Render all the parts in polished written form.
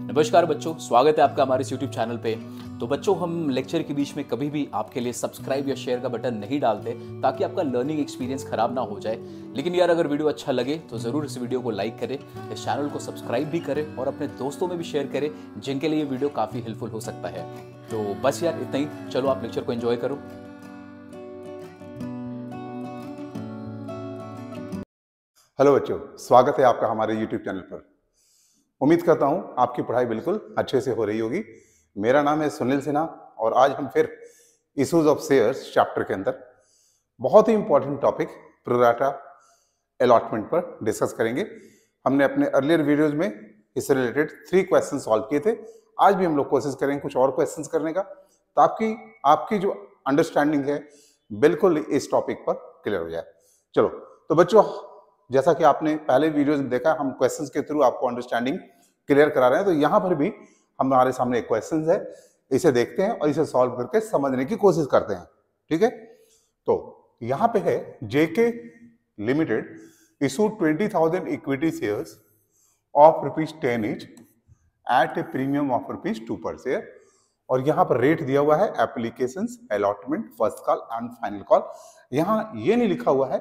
नमस्कार बच्चों, स्वागत है आपका हमारे इस YouTube चैनल पे। तो बच्चों, हम लेक्चर के बीच में कभी भी आपके लिए सब्सक्राइब या शेयर का बटन नहीं डालते ताकि आपका लर्निंग एक्सपीरियंस खराब ना हो जाए। लेकिन यार, अगर वीडियो अच्छा लगे तो ज़रूर इस वीडियो को लाइक करें, इस चैनल को सब्सक्राइब भी करें और अपने दोस्तों में भी शेयर करें जिनके लिए ये वीडियो काफ़ी हेल्पफुल हो सकता है। तो बस यार इतना ही, चलो आप लेक्चर को एंजॉय करो। हेलो बच्चों, स्वागत है आपका हमारे YouTube चैनल पर। उम्मीद करता हूं आपकी पढ़ाई बिल्कुल अच्छे से हो रही होगी। मेरा नाम है सुनील सिन्हा और आज हम फिर इश्यूज ऑफ शेयर्स चैप्टर के अंदर बहुत ही इंपॉर्टेंट टॉपिक प्रोराटा अलॉटमेंट पर डिस्कस करेंगे। हमने अपने अर्लियर वीडियोज में इससे रिलेटेड 3 क्वेश्चन सॉल्व किए थे। आज भी हम लोग कोशिश करेंगे कुछ और क्वेश्चंस करने का, ताकि आपकी जो अंडरस्टैंडिंग है बिल्कुल इस टॉपिक पर क्लियर हो जाए। चलो तो बच्चों, जैसा कि आपने पहले वीडियोस में देखा, हम क्वेश्चंस के थ्रू आपको अंडरस्टैंडिंग क्लियर करा रहे हैं। तो यहाँ पर भी हमारे सामने एक क्वेश्चन है, इसे देखते हैं और इसे सॉल्व करके समझने की कोशिश करते हैं। ठीक है, तो यहाँ पे है JK limited issued 20,000 equity shares of ₹10 each at a premium of ₹2 पर शेयर। और यहाँ पर रेट दिया हुआ है applications, allotment, first call and final call. यहाँ ये नहीं लिखा हुआ है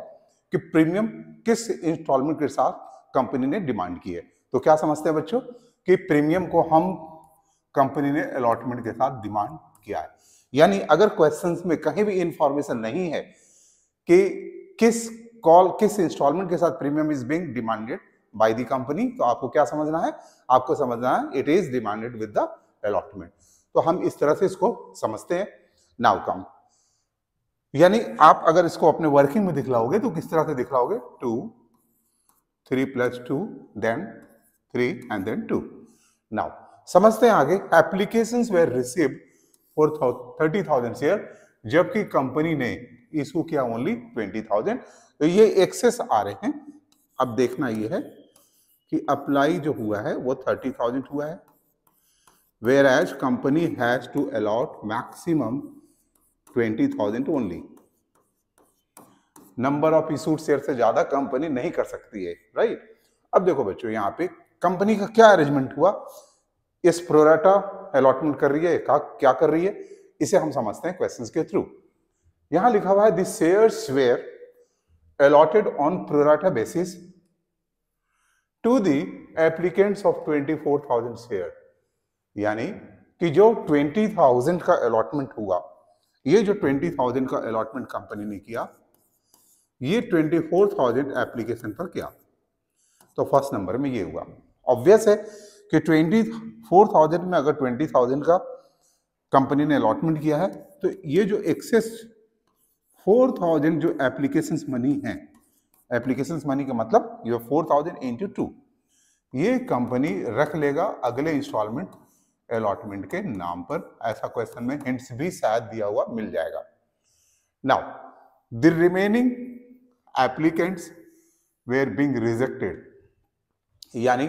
कि प्रीमियम किस इंस्टॉलमेंट के साथ कंपनी ने डिमांड की है। तो क्या समझते हैं बच्चों कि प्रीमियम को हम कंपनी ने अलॉटमेंट के साथ डिमांड किया है। यानी अगर क्वेश्चंस में कहीं भी इंफॉर्मेशन नहीं है कि किस इंस्टॉलमेंट के साथ premium is being demanded by the company, तो आपको क्या समझना है? आपको समझना है it is demanded with the allotment. तो हम इस तरह से इसको समझते हैं। नाउ कम, यानी आप अगर इसको अपने वर्किंग में दिखलाओगे तो किस तरह से दिखलाओगे? 2, 3 + 2 देन 3 एंड देन 2। नाउ समझते हैं आगे। Applications were received for 30,000 share, जबकि कंपनी ने इशू किया ओनली 20,000। तो ये एक्सेस आ रहे हैं। अब देखना ये है कि अप्लाई जो हुआ है वो 30,000 हुआ है, whereas company has to allot maximum 20,000 only. Number of issued share से ज्यादा कंपनी नहीं कर सकती है, राइट। अब देखो बच्चों, यहाँ पे कंपनी का क्या अरेंजमेंट हुआ, इस प्रोराटा अलॉटमेंट कर रही है, क्या कर रही है, इसे हम समझते हैं क्वेश्चंस के थ्रू। यहां लिखा हुआ है the shares were allotted on pro rata basis to the applicants of 24,000 share. यानी कि जो 20,000 का अलॉटमेंट हुआ, ये जो 20,000 का अलॉटमेंट कंपनी ने किया, ये 24,000 एप्लीकेशन पर किया। तो फर्स्ट नंबर में ये हुआ। ऑब्वियस है कि 24,000 में अगर 20,000 का कंपनी ने अलॉटमेंट किया है, तो ये जो एक्सेस 4,000 जो एप्लीकेशन मनी है, एप्लीकेशन मनी का मतलब ये 4,000 × 2, ये कंपनी रख लेगा अगले इंस्टॉलमेंट अलॉटमेंट के नाम पर। ऐसा क्वेश्चन में हिंट्स भी शायद दिया हुआ मिल जाएगा। Now the remaining applicants were being rejected, यानी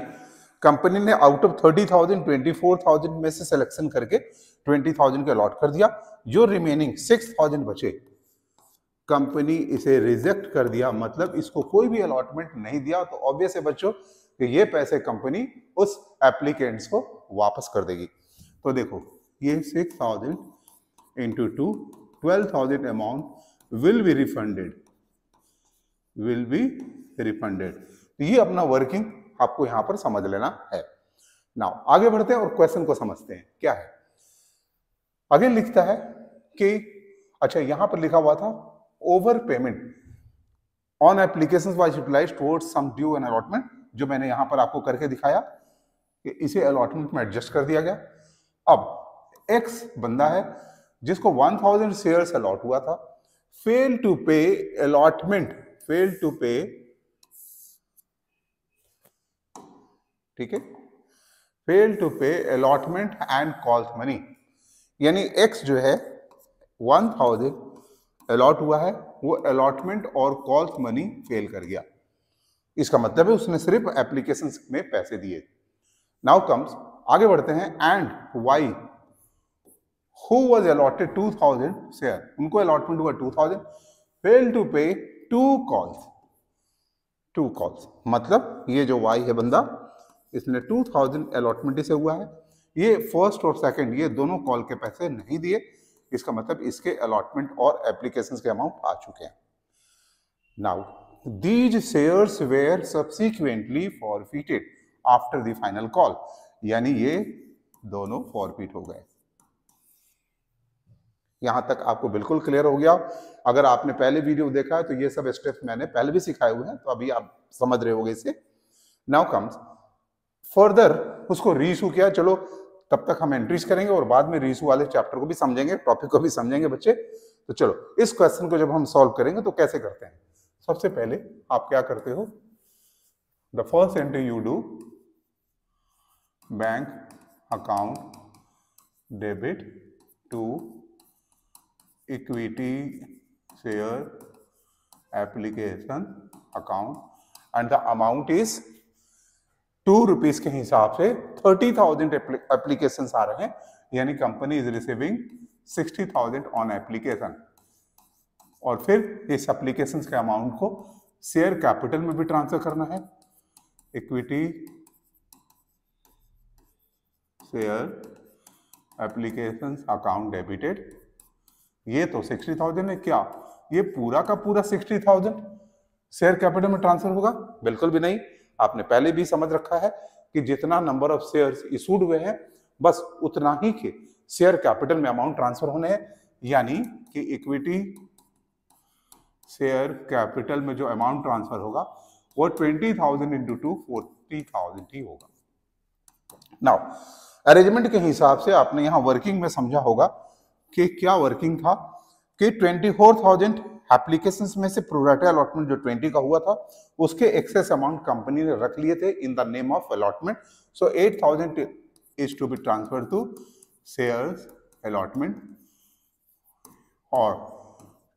कंपनी ने आउट ऑफ 30,000 24,000 में से सिलेक्शन करके 20,000 के अलॉट कर दिया। जो रिमेनिंग 6,000 बचे, कंपनी इसे रिजेक्ट कर दिया, मतलब इसको कोई भी अलॉटमेंट नहीं दिया। तो ऑब्वियस है बच्चों कि ये पैसे कंपनी उस एप्लीकेंट्स को वापस कर देगी। तो देखो, ये 6,000 × 2, 12,000 अमाउंट विल बी रिफंडेड, तो ये अपना वर्किंग आपको यहां पर समझ लेना है। नाउ आगे बढ़ते हैं और क्वेश्चन को समझते हैं क्या है। आगे लिखता है कि अच्छा, यहां पर लिखा हुआ था over payment on applications was utilised towards sum due and allotment, जो मैंने यहां पर आपको करके दिखाया कि इसे अलॉटमेंट में एडजस्ट कर दिया गया। अब एक्स बंदा है जिसको 1,000 शेयर्स अलॉट हुआ था, फेल टू पे अलॉटमेंट, ठीक है, fail to pay allotment and calls money. यानी एक्स जो है 1,000 अलॉट हुआ है, वो अलॉटमेंट और कॉल्स मनी फेल कर गया। इसका मतलब है उसने सिर्फ एप्लीकेशन में पैसे दिए। नाउ कम्स, आगे बढ़ते हैं। And Y who was allotted 2,000 share, उनको अलॉटमेंट हुआ 2,000, फेल टू पे 2 कॉल्स, मतलब ये जो वाई है बंदा, इसने 2000 अलॉटमेंट से हुआ है। ये फर्स्ट और सेकंड ये दोनों कॉल के पैसे नहीं दिए, इसका मतलब इसके अलॉटमेंट और एप्लीकेशंस के अमाउंट आ चुके हैं। Now these shares where subsequently forfeited after the final call, यानी ये दोनों फॉरफिट हो गए। यहां तक आपको बिल्कुल क्लियर हो गया। अगर आपने पहले वीडियो देखा है तो ये सब स्टेप्स मैंने पहले भी सिखाए हुए हैं, तो अभी आप समझ रहे होंगे इसे। नाउ कम्स फर्दर उसको रीइशू किया, चलो तब तक हम एंट्रीज करेंगे और बाद में रीइशू वाले चैप्टर को भी समझेंगे, टॉपिक को भी समझेंगे बच्चे। तो चलो इस क्वेश्चन को जब हम सॉल्व करेंगे तो कैसे करते हैं। सबसे पहले आप क्या करते हो, the first entry you do bank account debit to equity share application account and the amount is 2 rupees के हिसाब से 30,000 एप्लीकेशंस आ रहे हैं, यानी company is receiving 60,000 on application. और फिर इस एप्लीकेशंस के अमाउंट को शेयर कैपिटल में भी ट्रांसफर करना है। Equity share applications account debited, ये तो 60,000 है, क्या ये पूरा का पूरा 60,000 शेयर कैपिटल में ट्रांसफर होगा? बिल्कुल भी नहीं। आपने पहले भी समझ रखा है कि जितना नंबर ऑफ शेयर्स इशूड हुए हैं बस उतना ही के शेयर कैपिटल में अमाउंट ट्रांसफर होने हैं, यानी कि इक्विटी शेयर कैपिटल में जो अमाउंट ट्रांसफर होगा वो 20,000 इंटू 2 40,000 ही होगा। नाउ अरेंजमेंट के हिसाब से आपने यहां वर्किंग में समझा होगा कि क्या वर्किंग था कि 24,000 एप्लीकेशंस में से प्रोरेटा अलॉटमेंट जो 20 का हुआ था उसके एक्सेस अमाउंट कंपनी ने रख लिए थे in the name of allotment. So 8,000 is to be transfer to shares allotment और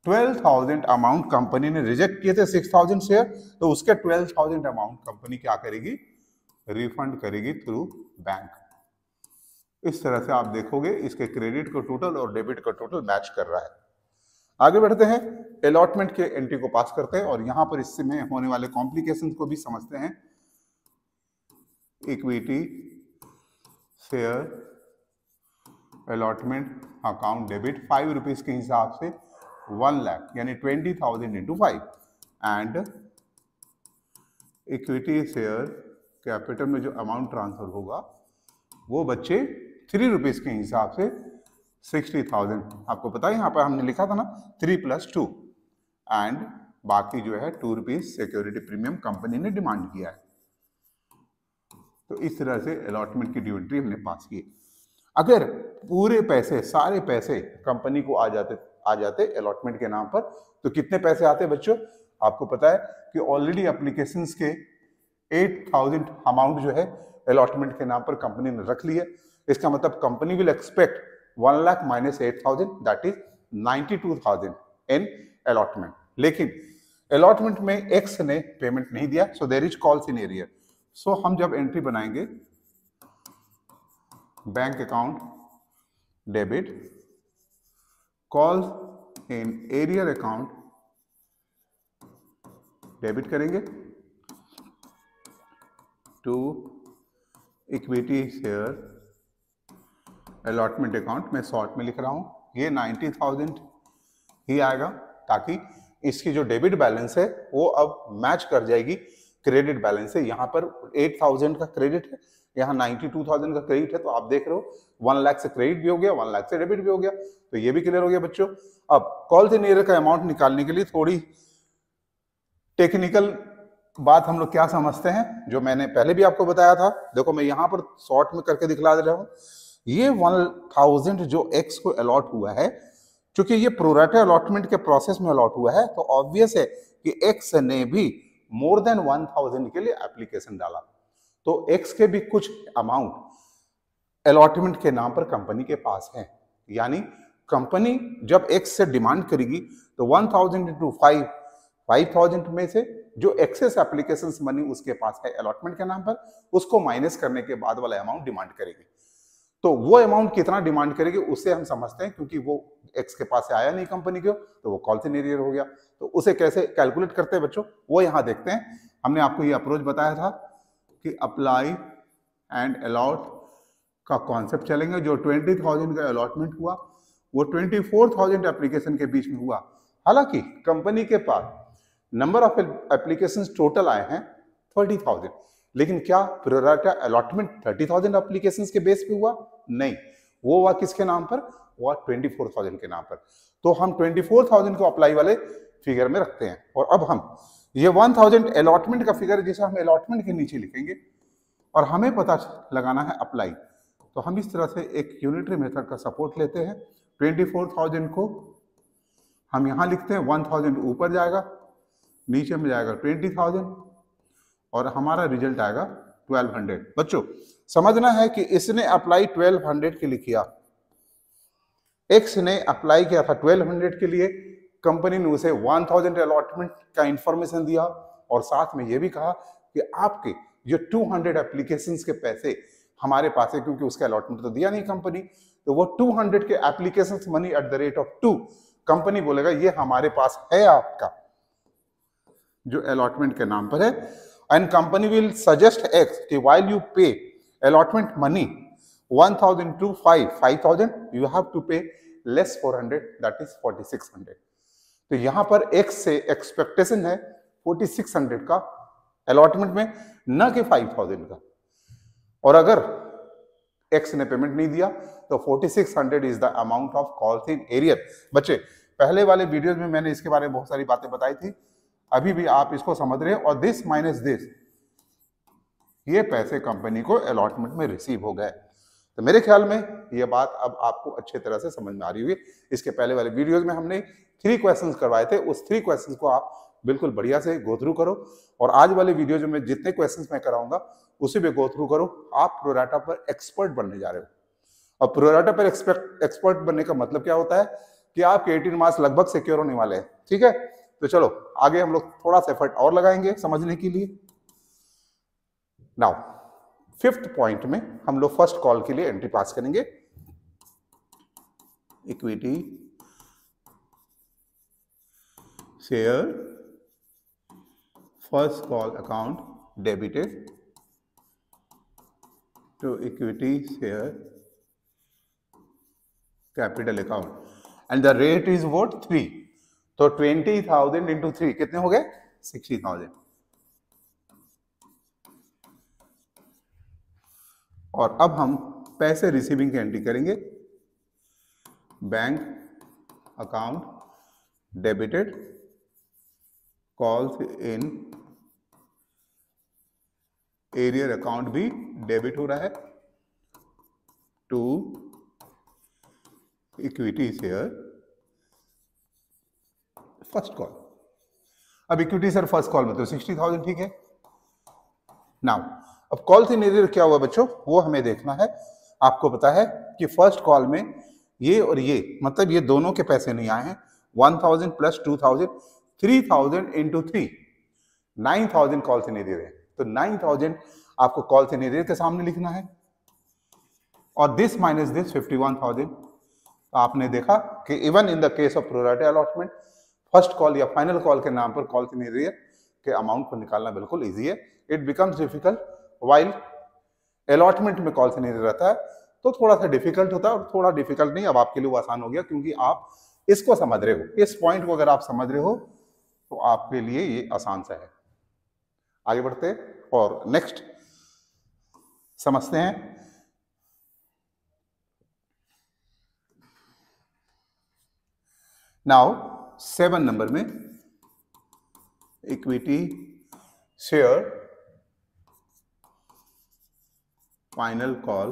12,000 अमाउंट कंपनी ने रिजेक्ट किए थे 6,000 शेयर, तो उसके 12,000 अमाउंट कंपनी क्या करेगी, रिफंड करेगी थ्रू बैंक। इस तरह से आप देखोगे इसके क्रेडिट का टोटल और डेबिट का टोटल मैच कर रहा है। आगे बढ़ते हैं, अलॉटमेंट के एंट्री को पास करते हैं और यहां पर इससे में होने वाले कॉम्प्लिकेशंस को भी समझते हैं। Equity share allotment account debit 5 rupees के हिसाब से 1 लाख यानी 20,000 into 5 and equity share capital में जो अमाउंट ट्रांसफर होगा वो बच्चे 3 रुपीज के हिसाब से 60,000। आपको पता है यहाँ पर हमने लिखा था ना 3 + 2 एंड बाकी जो है 2 रुपीज सिक्योरिटी प्रीमियम कंपनी ने डिमांड किया है। तो इस तरह से अलॉटमेंट की ड्यू एंट्री हमने पास की। अगर पूरे पैसे सारे पैसे कंपनी को आ जाते अलॉटमेंट के नाम पर तो कितने पैसे आते बच्चों? आपको पता है कि ऑलरेडी एप्लीकेशंस के 8,000 अमाउंट जो है अलॉटमेंट के नाम पर कंपनी ने रख लिया। इसका मतलब company will expect 1 lakh minus 8,000 that is 92,000 in allotment. लेकिन अलॉटमेंट में एक्स ने पेमेंट नहीं दिया, so there is calls in arrear. So हम जब एंट्री बनाएंगे bank account debit calls in arrear account debit करेंगे to equity share allotment account, मैं शॉर्ट में लिख रहा हूं, ये 90,000 ही आएगा ताकि इसकी जो डेबिट बैलेंस है वो अब मैच कर जाएगी क्रेडिट बैलेंस से। यहाँ पर 8,000 का क्रेडिट है, यहाँ 92,000 का क्रेडिट है, तो आप देख रहे हो 1 लाख से क्रेडिट भी हो गया, 1 लाख से डेबिट भी हो गया, तो ये भी क्लियर हो गया बच्चों। अब कॉल्स इन एरियर का अमाउंट निकालने के लिए थोड़ी टेक्निकल बात हम लोग क्या समझते हैं, जो मैंने पहले भी आपको बताया था। देखो मैं यहाँ पर शॉर्ट में करके दिखला दे रहा हूँ। ये 1,000 जो एक्स को अलॉट हुआ है, क्योंकि ये प्रोरेटा अलॉटमेंट के प्रोसेस में अलॉट हुआ है, तो ऑब्वियस है कि एक्स ने भी मोर देन 1,000 के लिए एप्लीकेशन डाला, तो एक्स के भी कुछ अमाउंट अलॉटमेंट के नाम पर कंपनी के पास है। यानी कंपनी जब एक्स से डिमांड करेगी तो 1,000 इंटू 5,000 में से जो एक्सेस एप्लीकेशंस मनी उसके पास है अलॉटमेंट के नाम पर, उसको माइनस करने के बाद वाला अमाउंट डिमांड करेगी। तो वो अमाउंट कितना डिमांड करेगी उससे हम समझते हैं, क्योंकि वो एक्स के पास से आया नहीं कंपनी को, तो वो कॉल्स इन एरियर हो गया। तो उसे कैसे कैलकुलेट करते हैं बच्चों, वो यहां देखते हैं। हमने आपको ये अप्रोच बताया था कि अप्लाई एंड अलॉट का कॉन्सेप्ट चलेंगे। जो 20,000 का अलॉटमेंट हुआ वो 24,000 एप्लीकेशन के बीच में हुआ। हालांकि कंपनी के पास नंबर ऑफ एप्लीकेशन टोटल आए हैं 30,000, लेकिन क्या प्रोराटा अलॉटमेंट 30,000 एप्लीकेशन के बेस पे हुआ? नहीं, वो हुआ किसके नाम पर? हुआ 24,000 के नाम पर। तो हम 24,000 को अप्लाई वाले फिगर में रखते हैं। और अब हम ये 1,000 अलॉटमेंट का फिगर जिसे हम अलॉटमेंट के नीचे लिखेंगे और हमें पता लगाना है अप्लाई। तो हम इस तरह से एक यूनिटरी मेथड का सपोर्ट लेते हैं। 24,000 को हम यहां लिखते हैं, 1,000 ऊपर जाएगा, नीचे में जाएगा 20,000 और हमारा रिजल्ट आएगा 1200। बच्चों समझना है कि इसने अप्लाई 1200 के लिए किया, एक्स ने अप्लाई किया था 1200 के लिए, कंपनी ने उसे 1000 अलॉटमेंट का इंफॉर्मेशन दिया और साथ में यह भी कहा कि आपके जो 200 एप्लीकेशंस के पैसे हमारे पास है, क्योंकि उसका अलॉटमेंट तो दिया नहीं कंपनी, तो वो 200 के applications money at the rate of 2 company बोलेगा ये हमारे पास है आपका जो अलॉटमेंट के नाम पर है। And company will suggest X कि while you pay allotment money 1,000 to 5,000 you have to pay less 400 that is 4,600। तो यहां पर एक्स से एक्सपेक्टेशन है 4,600 का अलॉटमेंट में, न कि 5,000 का। और अगर एक्स ने पेमेंट नहीं दिया तो 4,600 is the amount of calls in arrear. बच्चे पहले वाले वीडियोस में मैंने इसके बारे में बहुत सारी बातें बताई थी, अभी भी आप इसको समझ रहे हैं। और दिस माइनस दिस, ये पैसे कंपनी को अलॉटमेंट में रिसीव हो गए। तो मेरे ख्याल में ये बात अब आपको अच्छे तरह से समझ में आ रही हुई। इसके पहले वाले वीडियोस में हमने 3 क्वेश्चंस करवाए थे, उस 3 क्वेश्चंस को आप बिल्कुल बढ़िया से गो थ्रू करो। और आज वाले वीडियोज में जितने क्वेश्चंस मैं कराऊंगा उसे भी गो थ्रू करो। आप प्रोराटा पर एक्सपर्ट बनने जा रहे हो। और प्रोराटा पर एक्सपर्ट बनने का मतलब क्या होता है कि आपके 18 मार्क्स लगभग सिक्योर होने वाले हैं। ठीक है, तो चलो आगे हम लोग थोड़ा सा एफर्ट और लगाएंगे समझने के लिए। नाउ 5th पॉइंट में हम लोग फर्स्ट कॉल के लिए एंट्री पास करेंगे। Equity share first call account debited to equity share capital account and the rate is what 3। तो 20,000 इंटू 3 कितने हो गए? 60,000। और अब हम पैसे रिसीविंग की एंट्री करेंगे। Bank account debited, calls in arrear account भी डेबिट हो रहा है to equity share first call. अब इक्विटी शेयर फर्स्ट कॉल में तो 60,000 ठीक है। नाउ अब कॉल्स इन एरियर क्या हुआ बच्चों, वो हमें देखना है। आपको पता है कि फर्स्ट कॉल में ये और ये मतलब ये दोनों के पैसे नहीं आए हैं। 1,000 plus 2,000, 3,000 into 3, 9,000 calls in arrear है। तो 9,000 आपको कॉल्स इन एरियर के सामने लिखना है और दिस माइनस दिस 51,000। आपने देखा कि even in the case of pro rata allotment first call या फाइनल कॉल के नाम पर कॉल्स इन एरियर के अमाउंट को निकालना बिल्कुल इजी है। It becomes difficult while allotment में कॉल्स इन एरियर रहता है तो थोड़ा सा डिफिकल्ट होता है। और थोड़ा डिफिकल्ट नहीं, अब आपके लिए वो आसान हो गया क्योंकि आप इसको समझ रहे हो। इस पॉइंट को अगर आप समझ रहे हो तो आपके लिए ये आसान सा है। आगे बढ़ते और नेक्स्ट समझते हैं। नाउ 7 नंबर में equity share final call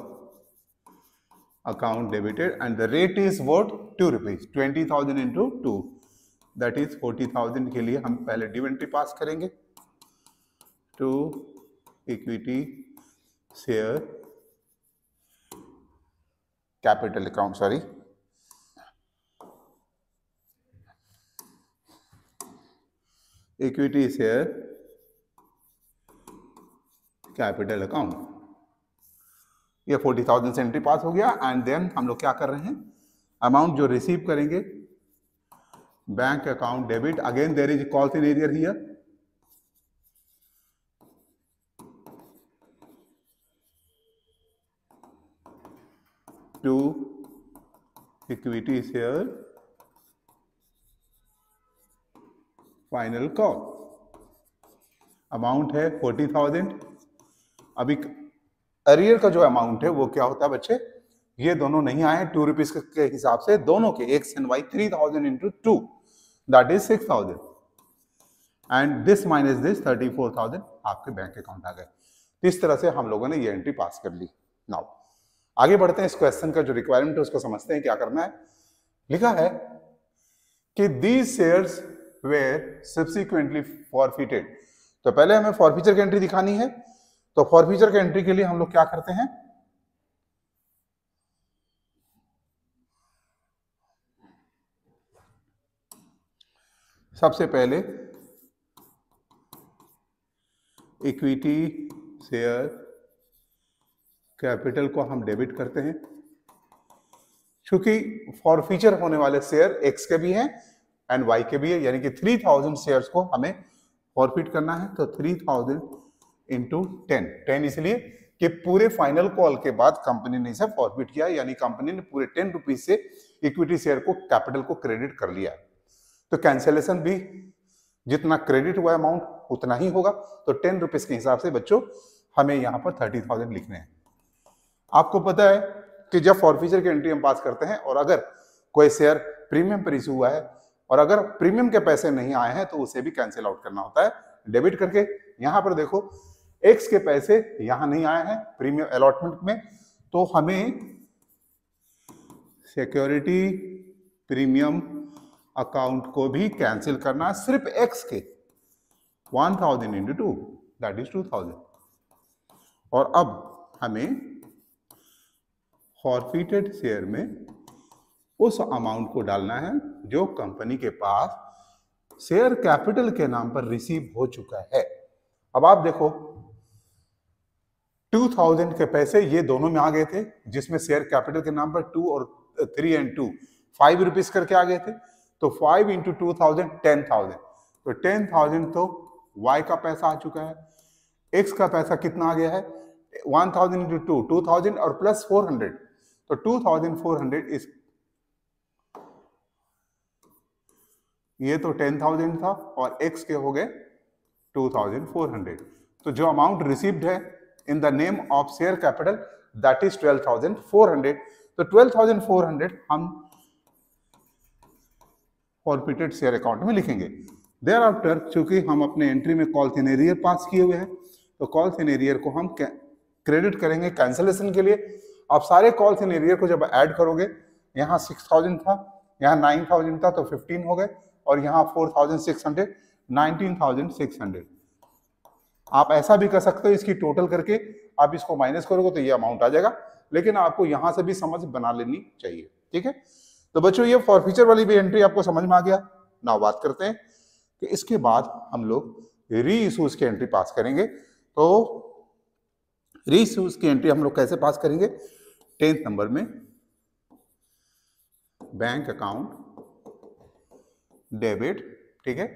account debited and the rate is what 2 rupees. 20,000 into 2 that is 40,000 के लिए हम पहले ड्यू एंट्री पास करेंगे to equity share capital account, sorry equity share capital account. ये 40,000 से एंट्री पास हो गया। एंड देन हम लोग क्या कर रहे हैं, अमाउंट जो रिसीव करेंगे bank account debit, again there is calls in arrear here to equity share final call. Amount है 40,000। अभी अरियर का जो अमाउंट है वो क्या होता है बच्चे, ये दोनों नहीं आए हैं 2 रुपीज के हिसाब से, दोनों के X and Y 3,000 into 2 that is 6,000 and this minus this 34,000 आपके बैंक अकाउंट आ गए। इस तरह से हम लोगों ने ये एंट्री पास कर ली। नाउ आगे बढ़ते हैं, इस क्वेश्चन का जो रिक्वायरमेंट है उसको समझते हैं क्या करना है। लिखा है कि these shares were subsequently forfeited. तो पहले हमें फॉरफीचर की एंट्री दिखानी है, तो फॉरफीचर की एंट्री के लिए हम लोग क्या करते हैं, सबसे पहले इक्विटी शेयर कैपिटल को हम डेबिट करते हैं, क्योंकि फॉरफीचर होने वाले शेयर एक्स के भी हैं एंड वाई के भी है, यानी कि 3,000 शेयर्स को हमें फॉरफिट करना है। तो 3,000 इंटू 10 इसलिए कि पूरे फाइनल कॉल के बाद कंपनी ने इसे फॉरफिट किया, यानी कंपनी ने पूरे 10 रुपीज से इक्विटी शेयर को कैपिटल को क्रेडिट कर लिया। तो कैंसिलेशन भी जितना क्रेडिट हुआ अमाउंट उतना ही होगा। तो 10 रुपीज के हिसाब से बच्चों हमें यहां पर 30,000 लिखने हैं। आपको पता है कि जब फॉरफीचर की एंट्री हम पास करते हैं और अगर कोई शेयर प्रीमियम पर इशू हुआ है और अगर प्रीमियम के पैसे नहीं आए हैं तो उसे भी कैंसिल आउट करना होता है डेबिट करके। यहां पर देखो एक्स के पैसे यहां नहीं आए हैं प्रीमियम अलॉटमेंट में, तो हमें सिक्योरिटी प्रीमियम अकाउंट को भी कैंसिल करना है, सिर्फ एक्स के 1,000 इंटू 2 दैट इज 2,000। और अब हमें फॉरफिटेड शेयर में उस अमाउंट को डालना है जो कंपनी के पास शेयर कैपिटल के नाम पर रिसीव हो चुका है। अब आप देखो 2,000 के पैसे ये दोनों में आ गए थे, जिसमें शेयर कैपिटल के नाम पर 2 और 3 एंड 2 5 रुपीज करके आ गए थे। तो 5 इंटू 2,000 10,000, तो 10,000 तो y का पैसा आ चुका है। x का पैसा कितना आ गया है 1,000 इंटू 2 2,000 और प्लस 400, तो 2,400 इस ये तो 10,000 था और x के हो गए 2,400। तो जो अमाउंट रिसीव्ड है in the name of share capital that is 12,400। तो 12,400 हम फॉरफिटेड शेयर अकाउंट में लिखेंगे। देयर आफ्टर चूंकि हम अपने एंट्री में कॉल्स इन एरियर पास किए हुए हैं, तो कॉल्स इन एरियर को हम क्रेडिट करेंगे कैंसिलेशन के लिए। आप सारे कॉल्स इन एरियर को जब ऐड करोगे, यहाँ 6,000 था, यहाँ 9,000 था, तो 15 हो गए, और यहाँ 4,600 19,600। आप ऐसा भी कर सकते हो, इसकी टोटल करके आप इसको माइनस करोगे तो ये अमाउंट आ जाएगा, लेकिन आपको यहां से भी समझ बना लेनी चाहिए। ठीक है, तो बच्चों ये फॉरफीचर वाली भी एंट्री आपको समझ में आ गया। नाउ बात करते हैं कि इसके बाद हम लोग री इशूज की एंट्री पास करेंगे। तो री इशूज की एंट्री हम लोग कैसे पास करेंगे, 10th नंबर में बैंक अकाउंट डेबिट। ठीक है,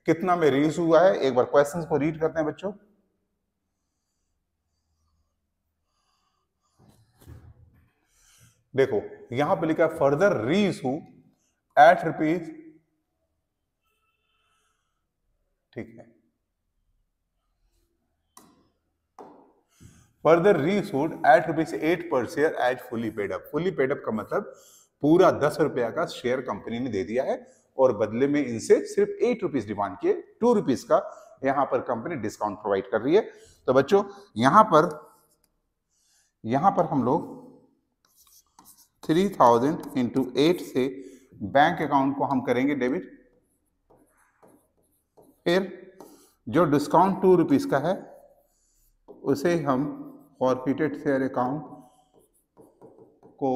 कितना में री इशू हुआ है, एक बार क्वेश्चंस को रीड करते हैं बच्चों। देखो यहां पे लिखा है फर्दर री इशू एट रुपीज, ठीक है, फर्दर री इशूड एट रुपीज 8 पर share as fully paid up. Fully paid up का मतलब पूरा 10 रुपया का शेयर कंपनी ने दे दिया है और बदले में इनसे सिर्फ 8 रुपीज डिमांड किए, 2 रुपीज का यहां पर कंपनी डिस्काउंट प्रोवाइड कर रही है। तो बच्चों यहां पर हम लोग 3,000 इंटू 8 से बैंक अकाउंट को हम करेंगे डेबिट। फिर जो डिस्काउंट 2 रुपीज का है उसे हम फॉरफिटेड शेयर अकाउंट को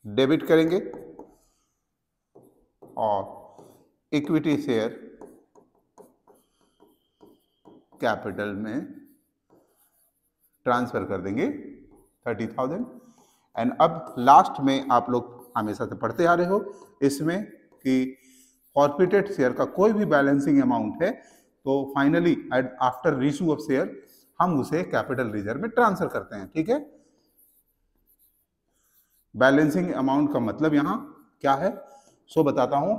डेबिट करेंगे और इक्विटी शेयर कैपिटल में ट्रांसफर कर देंगे 30,000। एंड अब लास्ट में आप लोग हमेशा से पढ़ते आ रहे हो इसमें कि फॉरफिटेड शेयर का कोई भी बैलेंसिंग अमाउंट है तो finally after reissue of share हम उसे कैपिटल रिजर्व में ट्रांसफर करते हैं। ठीक है, बैलेंसिंग अमाउंट का मतलब यहाँ क्या है, सो बताता हूं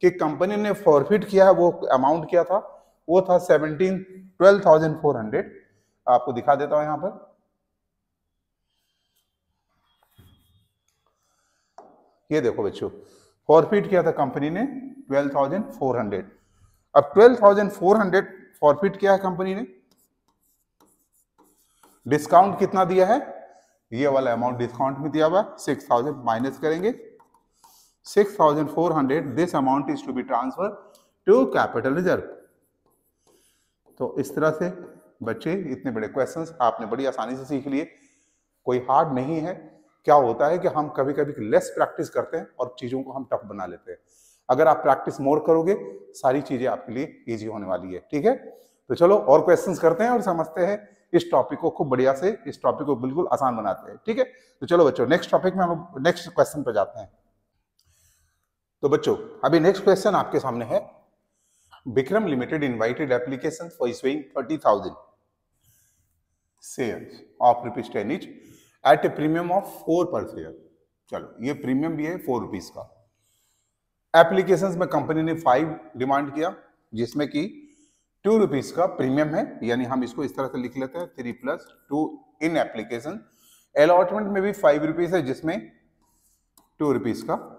कि कंपनी ने फॉरफिट किया है, वो अमाउंट क्या था, वो था 12,400। आपको दिखा देता हूं यहां पर, ये देखो बच्चों, फॉरफिट किया था कंपनी ने 12,400। अब 12,400 फॉरफिट किया है कंपनी ने, डिस्काउंट कितना दिया है, ये वाला अमाउंट डिस्काउंट में दिया हुआ 6,000, माइनस करेंगे 6,400, this amount is to be transfer to capital reserve. तो इस तरह से बच्चे इतने बड़े क्वेश्चंस आपने बड़ी आसानी से सीख लिए, कोई हार्ड नहीं है। क्या होता है कि हम कभी कभी लेस प्रैक्टिस करते हैं और चीजों को हम टफ बना लेते हैं। अगर आप प्रैक्टिस मोर करोगे, सारी चीजें आपके लिए इजी होने वाली है, ठीक है। तो चलो और क्वेश्चंस करते हैं और समझते हैं इस टॉपिक को खूब बढ़िया से, इस टॉपिक को बिल्कुल आसान बनाते हैं, ठीक है। तो चलो बच्चों नेक्स्ट टॉपिक में हम नेक्स्ट क्वेश्चन पे जाते हैं। तो बच्चों अभी नेक्स्ट क्वेश्चन आपके सामने है, Vikram limited invited application for issuing 30,000 shares of ₹10 each at a premium of 4 per share. चलो ये प्रीमियम भी है 4 रुपीज का। एप्लीकेशंस में कंपनी ने 5 डिमांड किया, जिसमें कि 2 रुपीज का प्रीमियम है, यानी हम इसको इस तरह से लिख लेते हैं 3 + 2 इन एप्लीकेशन। अलॉटमेंट में भी 5 रुपीज है, जिसमें 2 रुपीज का।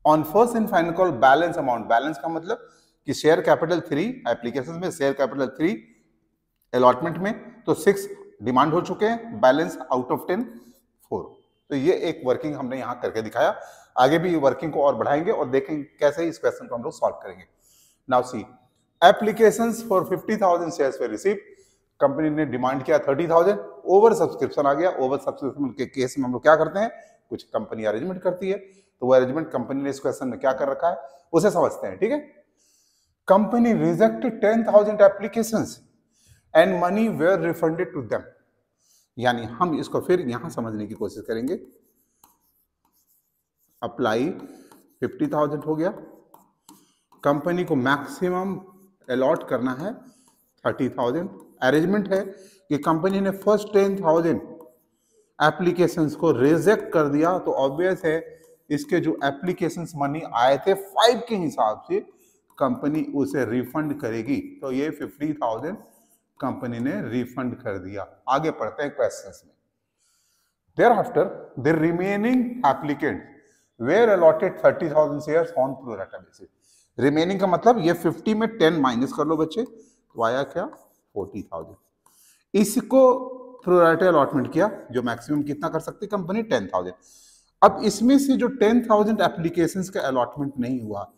On first and final call balance amount, balance का मतलब कि शेयर कैपिटल 3, एप्लीकेशन में शेयर कैपिटल 3, अलॉटमेंट में तो 6 डिमांड हो चुके हैं, बैलेंस आउट ऑफ 10 4। तो ये एक वर्किंग हमने यहां करके दिखाया। आगे भी ये वर्किंग को और बढ़ाएंगे और देखेंगे कैसे इस क्वेश्चन को हम लोग सॉल्व करेंगे। Now see, applications for 50,000 shares way receive, company ने डिमांड किया 30,000, ओवर सब्सक्रिप्शन आ गया। ओवर सब्सक्रिप्शन के केस में हम लोग क्या करते हैं, कुछ कंपनी अरेंजमेंट करती है, तो वो अरेंजमेंट कंपनी ने इस क्वेश्चन में क्या कर रखा है उसे समझते हैं, ठीक है। Company rejected 10,000 applications and money were refunded to them, यानी हम इसको फिर यहां समझने की कोशिश करेंगे। अप्लाई 50,000 हो गया, कंपनी को मैक्सिमम अलॉट करना है 30,000। अरेंजमेंट है कि कंपनी ने फर्स्ट 10,000 एप्लीकेशंस को रिजेक्ट कर दिया, तो ऑब्वियस है इसके जो एप्लीकेशंस मनी आए थे 5 के हिसाब से कंपनी उसे रिफंड करेगी। तो ये 50,000 कंपनी ने रिफंड कर दिया। आगे पढ़ते हैं क्वेश्चंस में। Thereafter, the remaining applicants were allotted 30,000 shares on pro rata basis. Remaining का मतलब ये 50 में 10 माइनस कर लो बच्चे, तो आया क्या 40,000। इसको प्रो राटा अलॉटमेंट किया, जो मैक्सिमम कितना कर सकती कंपनी 10,000। अब इसमें से जो 10,000 एप्लीकेशंस का अलॉटमेंट नहीं हुआ,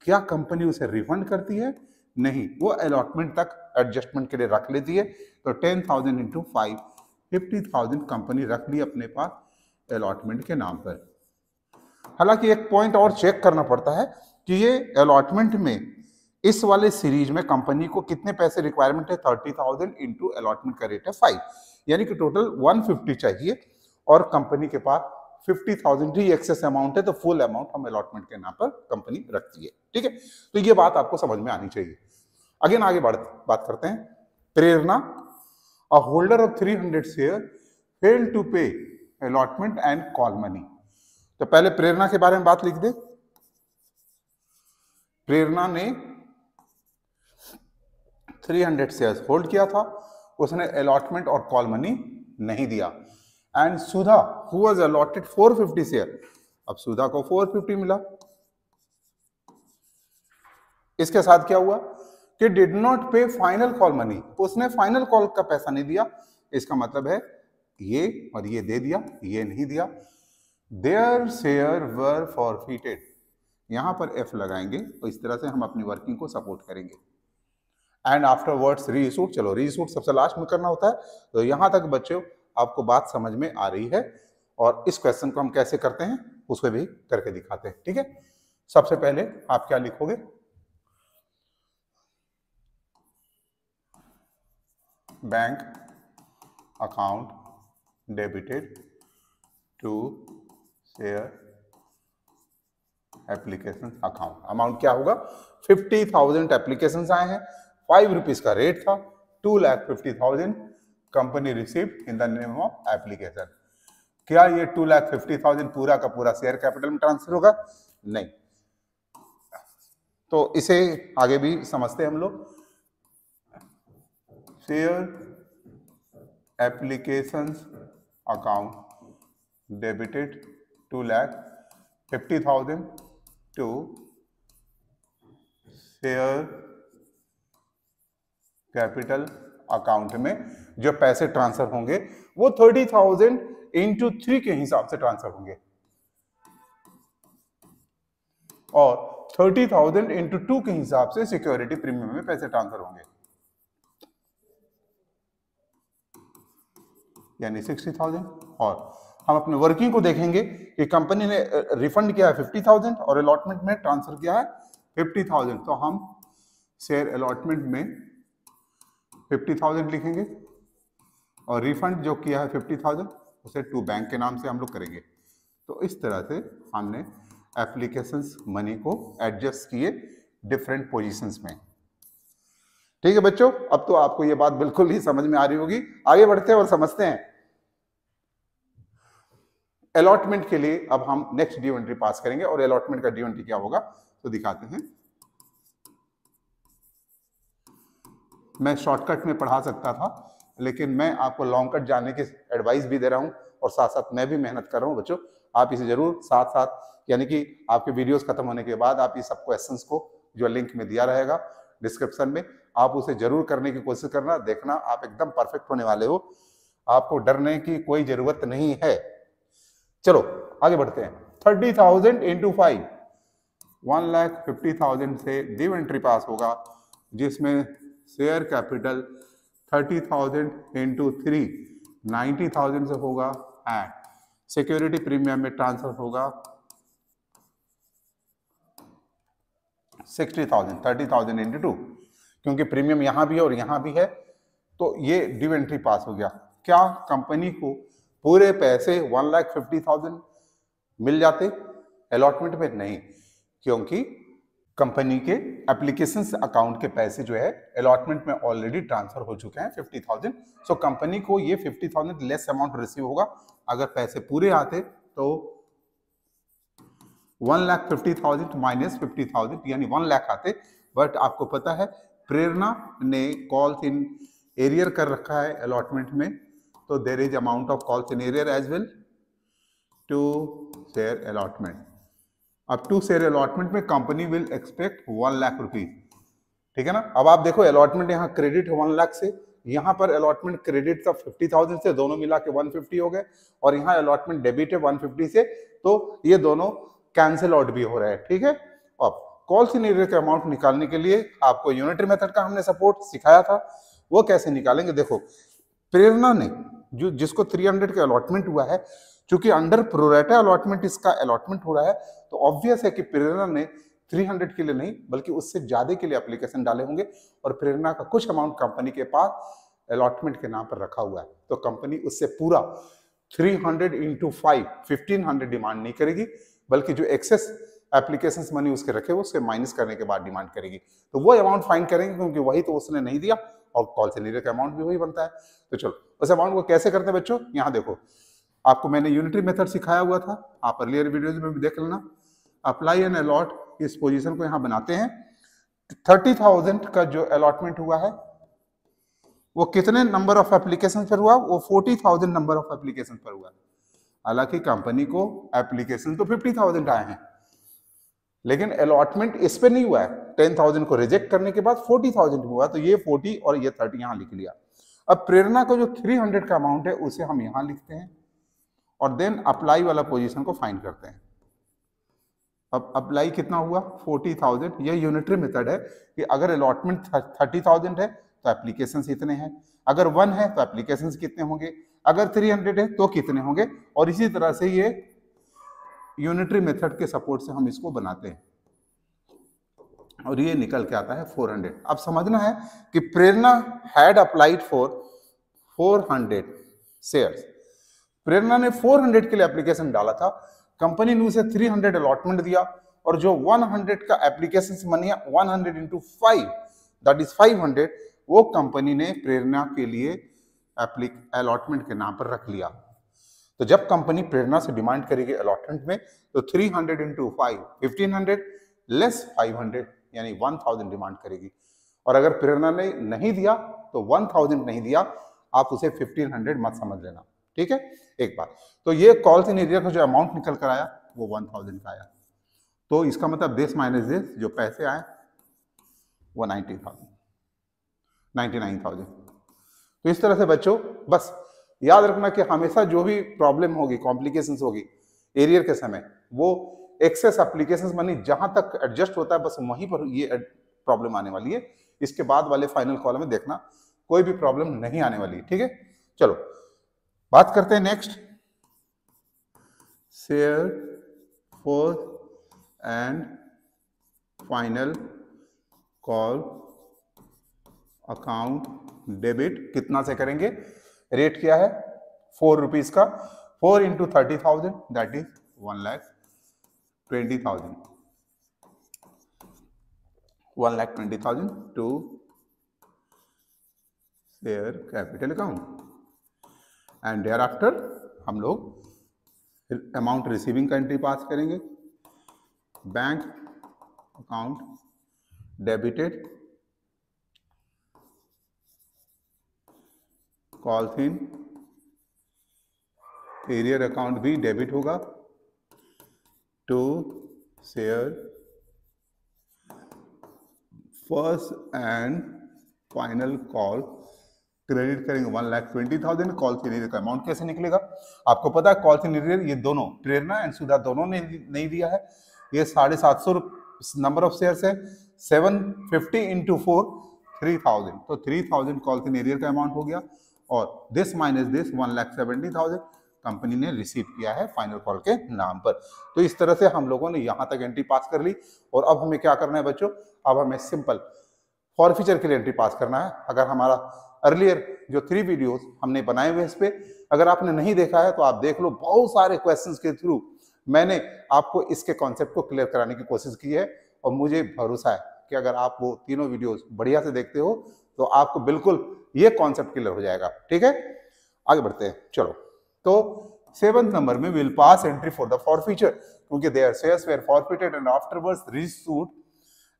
क्या कंपनी उसे रिफंड करती है? नहीं, वो अलॉटमेंट तक एडजस्टमेंट के लिए रख लेती है। तो 10,000 इंटू 5, 50,000 कंपनी रख ली अपने पास अलॉटमेंट के नाम पर। हालांकि एक पॉइंट और चेक करना पड़ता है कि ये अलॉटमेंट में इस वाले सीरीज में कंपनी को कितने पैसे रिक्वायरमेंट है, 30,000 इंटू अलॉटमेंट का रेट है 5, यानी कि टोटल 150 चाहिए और कंपनी के पास 50,000 ही एक्सेस अमाउंट है, तो फुल अमाउंट हम अलॉटमेंट के नाम पर कंपनी रखती है, ठीक है। तो ये बात आपको समझ में आनी चाहिए। अगेन आगे बात करते हैं। Prerna, a holder of 300 share fail to pay allotment and call money. तो पहले प्रेरणा के बारे में बात लिख दे। प्रेरणा ने 300 शेयर्स होल्ड किया था, उसने अलॉटमेंट और कॉल मनी नहीं दिया। And Sudha who was allotted 450 share, अब सुधा को 450 मिला। इसके साथ क्या हुआ कि डिड नॉट पे फाइनल कॉल मनी, उसने फाइनल कॉल का पैसा नहीं दिया। इसका मतलब है ये और ये दे दिया, ये नहीं दिया। देयर शेयर वर फॉरफिटेड, यहां पर एफ लगाएंगे और इस तरह से हम अपनी वर्किंग को सपोर्ट करेंगे। एंड आफ्टरवर्ड्स रीइशूड, चलो रीइशूड सबसे लास्ट में करना होता है। तो यहां तक बच्चों आपको बात समझ में आ रही है, और इस क्वेश्चन को हम कैसे करते हैं उसको भी करके दिखाते हैं, ठीक है। सबसे पहले आप क्या लिखोगे, bank account debited to share application account. Amount क्या होगा, 50,000 एप्लीकेशन आए हैं, 5 रुपीज का रेट था, 2,50,000 company received in the name of application. क्या ये 2,50,000 पूरा का पूरा शेयर कैपिटल में ट्रांसफर होगा? नहीं। तो इसे आगे भी समझते हैं हम लोग। Share applications account debited 2,50,000 to share capital account में जो पैसे ट्रांसफर होंगे वो 30,000 इंटू 3 के हिसाब से ट्रांसफर होंगे और 30,000 इंटू 2 के हिसाब से सिक्योरिटी प्रीमियम में पैसे ट्रांसफर होंगे, यानी 60,000। और हम अपने वर्किंग को देखेंगे कि कंपनी ने रिफंड किया है 50,000 और अलॉटमेंट में ट्रांसफर किया है 50,000, तो हम शेयर अलॉटमेंट में 50,000 लिखेंगे और रिफंड जो किया है 50,000 उसे टू बैंक के नाम से हम लोग करेंगे। तो इस तरह से हमने एप्लीकेशंस मनी को एडजस्ट किए डिफरेंट पोजीशंस में। ठीक है बच्चों, अब तो आपको ये बात बिल्कुल ही समझ में आ रही होगी। आगे बढ़ते हैं और समझते हैं अलॉटमेंट के लिए। अब हम नेक्स्ट ड्यू एंट्री पास करेंगे और अलॉटमेंट का ड्यू एंट्री क्या होगा तो दिखाते हैं। मैं शॉर्टकट में पढ़ा सकता था, लेकिन मैं आपको लॉन्ग कट जानने की एडवाइस भी दे रहा हूं और साथ साथ मैं भी मेहनत कर रहा हूं बच्चों। आप इसे जरूर साथ साथ, यानी कि आपके वीडियोस खत्म होने के बाद आप इस सब क्वेश्चंस को जो लिंक में दिया रहेगा डिस्क्रिप्शन में, आप उसे जरूर करने की कोशिश करना। देखना आप एकदम परफेक्ट होने वाले हो, आपको डरने की कोई जरूरत नहीं है। चलो आगे बढ़ते हैं। 30,000 इंटू 5, 1,50,000 से ड्यू एंट्री पास होगा, जिसमें शेयर कैपिटल 30,000 इंटू 3 90,000 से होगा एंड सिक्योरिटी प्रीमियम में ट्रांसफर होगा 60,000। 30,000 इंटू 2, क्योंकि प्रीमियम यहां भी है और यहां भी है, तो ये ड्यू एंट्री पास हो गया। क्या कंपनी को पूरे पैसे 1,50,000 मिल जाते अलॉटमेंट में? नहीं, क्योंकि कंपनी के एप्लीकेशंस अकाउंट के पैसे जो है अलॉटमेंट में ऑलरेडी ट्रांसफर हो चुके हैं 50,000। सो कंपनी को ये 50,000 लेस अमाउंट रिसीव होगा। अगर पैसे पूरे आते तो 1,50,000 माइनस 50,000 यानी 1 लाख आते। बट आपको पता है प्रेरणा ने कॉल्स इन एरियर कर रखा है अलॉटमेंट में, तो there is amount of calls in arrear as well to share allotment. अब टू शेयर अलॉटमेंट में company will expect 1 lakh rupees. ठीक है ना। अब आप देखो अलॉटमेंट यहाँ क्रेडिट है 1 लाख से, यहाँ पर अलॉटमेंट क्रेडिट था 50,000 से, दोनों मिला के 150 हो गए, और यहाँ अलॉटमेंट डेबिट है 150 से, तो ये दोनों कैंसिल आउट भी हो रहे हैं। ठीक है। अब कॉल्स इन एरियर का अमाउंट निकालने के लिए आपको यूनिटरी मेथड का हमने सपोर्ट सिखाया था, वो कैसे निकालेंगे। देखो प्रेरणा ने जो जिसको 300 का अलॉटमेंट हुआ है, चूंकि अंडर प्रोरेटा अलॉटमेंट इसका अलॉटमेंट हो रहा है, तो ऑब्वियस है कि प्रेरणा ने 300 के लिए नहीं बल्कि उससे ज्यादा के लिए एप्लीकेशन डाले होंगे, और प्रेरणा का कुछ अमाउंट कंपनी के पास अलॉटमेंट के नाम पर रखा हुआ है, तो कंपनी उससे पूरा 300 इंटू 5 1500 डिमांड नहीं करेगी, बल्कि जो एक्सेस एप्लीकेशंस मनी उसके रखे वो उससे माइनस करने के बाद डिमांड करेगी। तो वो अमाउंट फाइन करेंगे, क्योंकि वही तो उसने नहीं दिया और कॉल से लीडर का अमाउंट भी वही बनता है। तो चलो उस अमाउंट को कैसे करते हैं बच्चों, यहाँ देखो आपको मैंने यूनिटरी मेथड सिखाया हुआ था, आप अर्लियर वीडियोज में भी देख लेना। अप्लाई एंड अलॉट, इस पोजीशन को यहाँ बनाते हैं। 30,000 का जो अलॉटमेंट हुआ है वो कितने नंबर ऑफ एप्लीकेशन पर हुआ, वो 40,000 नंबर ऑफ एप्लीकेशन पर हुआ। हालांकि कंपनी को एप्लीकेशन तो 50,000 आए हैं, लेकिन अलॉटमेंट इस पे नहीं हुआ है। 10,000 को रिजेक्ट करने के बाद 40,000 हुआ, तो ये 40 और ये 30 यहाँ लिख लिया। अब प्रेरणा को जो 300 का अमाउंट है उसे हम यहाँ लिखते हैं और देन अप्लाई वाला पोजीशन को फाइंड करते हैं। अब अप्लाई कितना हुआ 40,000, ये यूनिटरी मेथड है कि अगर अलॉटमेंट 30,000 है तो एप्लीकेशंस इतने हैं, अगर 1 है तो एप्लीकेशंस कितने होंगे, अगर 300 है तो कितने होंगे, और इसी तरह से ये यूनिटरी मेथड के सपोर्ट से हम इसको बनाते हैं और ये निकल के आता है 400। अब समझना है कि प्रेरणा हैड अप्लाइड फॉर 400 शेयर्स। प्रेरणा ने 400 के लिए एप्लीकेशन डाला था, कंपनी ने उसे 300 अलॉटमेंट दिया, और जो 100 का एप्लीकेशन मनी है 100 इंटू 5 दैट इज 500, वो कंपनी ने प्रेरणा के लिए अलॉटमेंट के नाम पर रख लिया। तो जब कंपनी प्रेरणा से डिमांड करेगी अलॉटमेंट में, तो 300 इंटू 5 1500 लेस 500 यानी 1000 डिमांड करेगी। और अगर प्रेरणा ने नहीं दिया तो 1000 नहीं दिया, आप उसे 1500 मत समझ लेना, ठीक है। एक बात तो ये कॉल्स इन एरियर का जो अमाउंट निकल कर आया वो 1000 का आया, तो इसका मतलब दिस माइनस दिस, जो पैसे आए वो 99,000। तो इस तरह से बच्चों बस याद रखना कि हमेशा जो भी प्रॉब्लम होगी, कॉम्प्लिकेशंस होगी एरियर के समय, वो एक्सेस एप्लीकेशंस मनी जहां तक एडजस्ट होता है बस वहीं पर ये प्रॉब्लम आने वाली है। इसके बाद वाले फाइनल कॉलम में देखना कोई भी प्रॉब्लम नहीं आने वाली है, ठीक है। चलो बात करते हैं next, share fourth and final call account debit कितना से करेंगे। रेट क्या है 4 रुपीज का, 4 into 30,000 that is 1,20,000, 1,20,000 to share capital account. And thereafter हम लोग अमाउंट रिसीविंग का एंट्री पास करेंगे, bank account debited, calls in arrear account भी डेबिट होगा to share first and final call credit करेंगे 1,20,000। कॉल इन एरियर का amount कैसे निकलेगा, आपको पता है कॉल इन एरियर ये दोनों प्रेरणा एंड सुधा दोनों ने नहीं दिया है, ये 750 नंबर ऑफ शेयर्स है, 750 इंटू 4 3,000, तो 3,000 कॉल इन एरियर का अमाउंट हो गया, और दिस माइनस दिस 1,70,000 कंपनी ने रिसीव किया है फाइनल कॉल के नाम पर। तो इस तरह से हम लोगों ने यहां तक एंट्री पास कर ली, और अब हमें क्या करना है बच्चों, अब हमें सिंपल फॉरफीचर के लिए एंट्री पास करना है। अगर हमारा अर्लियर जो 3 वीडियोस हमने बनाए हुए इस पे अगर आपने नहीं देखा है तो आप देख लो, बहुत सारे क्वेश्चंस के थ्रू मैंने आपको इसके कॉन्सेप्ट को क्लियर कराने की कोशिश की है, और मुझे भरोसा है कि अगर आप वो तीनों वीडियोस बढ़िया से देखते हो तो आपको बिल्कुल ये कॉन्सेप्ट क्लियर हो जाएगा, ठीक है। आगे बढ़ते हैं, चलो। तो 7th नंबर में will pass entry for the forfeiture, क्योंकि their shares were forfeited and afterwards reissued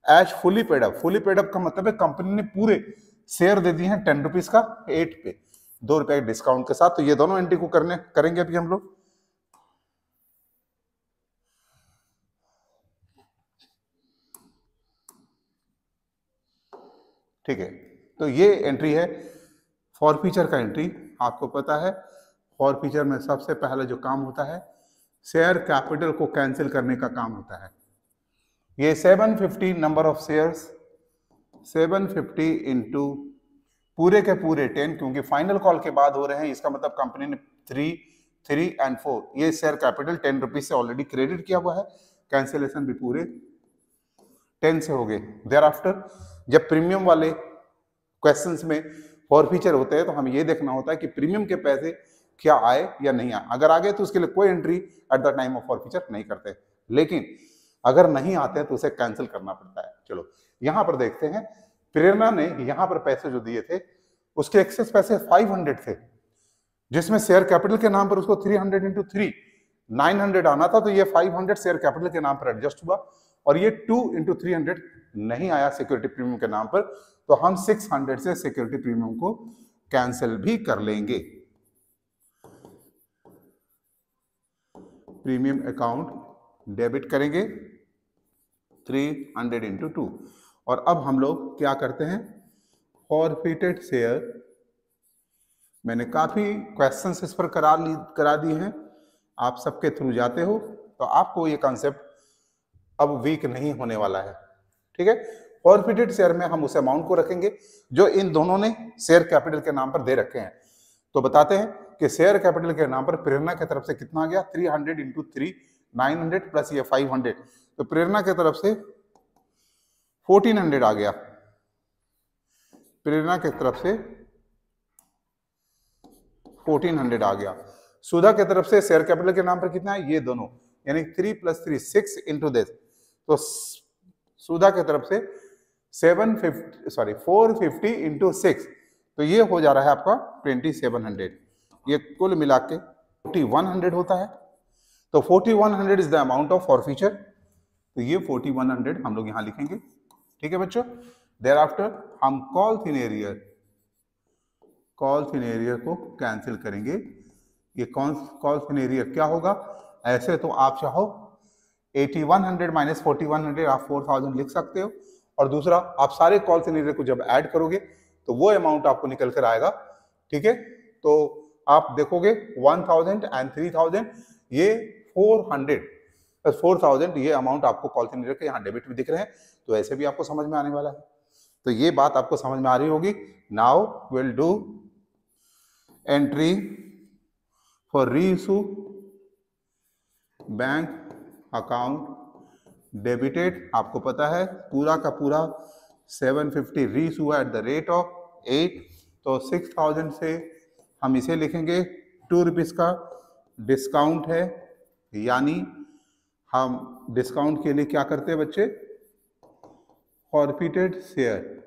as fully paid up. Fully paid up का मतलब है कंपनी ने पूरे शेयर दे दिए हैं 10 रुपीज का 8 पे, 2 रुपए के डिस्काउंट के साथ। तो ये दोनों एंट्री को करेंगे अभी हम लोग। ठीक है, तो ये एंट्री है फॉरफीचर का एंट्री। आपको पता है फॉरफीचर में सबसे पहले जो काम होता है शेयर कैपिटल को कैंसिल करने का काम होता है। ये 750 नंबर ऑफ शेयर्स, 750 इंटू पूरे के पूरे 10, क्योंकि फाइनल कॉल के बाद हो रहे हैं, इसका मतलब कंपनी ने 3 एंड 4 ये शेयर कैपिटल 10 रुपीज से ऑलरेडी क्रेडिट किया हुआ है, कैंसिलेशन भी पूरे 10 से हो गए। देयर आफ्टर जब प्रीमियम वाले क्वेश्चंस में फॉरफीचर होते हैं तो हमें ये देखना होता है कि प्रीमियम के पैसे क्या आए या नहीं आए। अगर आ गए तो उसके लिए कोई entry at the time of forfeiture नहीं करते, लेकिन अगर नहीं आते हैं तो उसे कैंसिल करना पड़ता है। चलो यहां पर देखते हैं, प्रेरणा ने यहां पर पैसे जो दिए थे उसके एक्सेस पैसे 500 थे, जिसमें शेयर कैपिटल के नाम पर उसको 300 इंटू 3 900 आना था, तो ये 500 शेयर कैपिटल के नाम पर एडजस्ट हुआ, और ये 2 इंटू 300 नहीं आया सिक्योरिटी प्रीमियम के नाम पर, तो हम 600 से सिक्योरिटी प्रीमियम को कैंसिल भी कर लेंगे। प्रीमियम अकाउंट डेबिट करेंगे 300 इंटू 2, और अब हम लोग क्या करते हैं फॉरफिटेड शेयर। मैंने काफी क्वेश्चंस इस पर करा दिए हैं, आप सबके थ्रू जाते हो तो आपको ये कॉन्सेप्ट अब वीक नहीं होने वाला है, ठीक है। फॉरफिटेड शेयर में हम उस अमाउंट को रखेंगे जो इन दोनों ने शेयर कैपिटल के नाम पर दे रखे हैं। तो बताते हैं कि शेयर कैपिटल के नाम पर प्रेरणा की तरफ से कितना आ गया, 300 इंटू 3 900 प्लस ये 500, तो प्रेरणा की तरफ से 1400 आ गया। प्रेरणा की तरफ से 1400 आ गया। सुधा की तरफ से शेयर कैपिटल के नाम पर कितना है, ये दोनों, यानी 3 + 3 6 इंटू दिस, तो सुधा की तरफ से 450 इंटू 6, तो ये हो जा रहा है आपका 2700। ये कुल मिला के 4100 होता है, तो 4100 is the amount of forfeiture, तो ये 4100 हम लोग यहां लिखेंगे। ठीक है बच्चों, देयर आफ्टर हम कॉल थिनेरियर को कैंसिल करेंगे। ये कॉल थिनेरियर क्या होगा, ऐसे तो आप चाहो 8100 माइनस 4100 आप 4000 लिख सकते हो, और दूसरा आप सारे कॉल थिनेरियर को जब ऐड करोगे तो वो अमाउंट आपको निकल कर आएगा। ठीक है, तो आप देखोगे 1000 एंड 3000, ये 400 प्लस 4000, ये अमाउंट आपको कॉल थिनेरियर के यहाँ डेबिट में दिख रहे हैं, तो ऐसे भी आपको समझ में आने वाला है। तो ये बात आपको समझ में आ रही होगी। Now will do entry for reissue bank account debited. आपको पता है पूरा का पूरा 750 reissue at the rate of 8, तो 6000 से हम इसे लिखेंगे 2 रुपीज का डिस्काउंट है, यानी हम डिस्काउंट के लिए क्या करते हैं बच्चे, फॉरफिटेड शेयर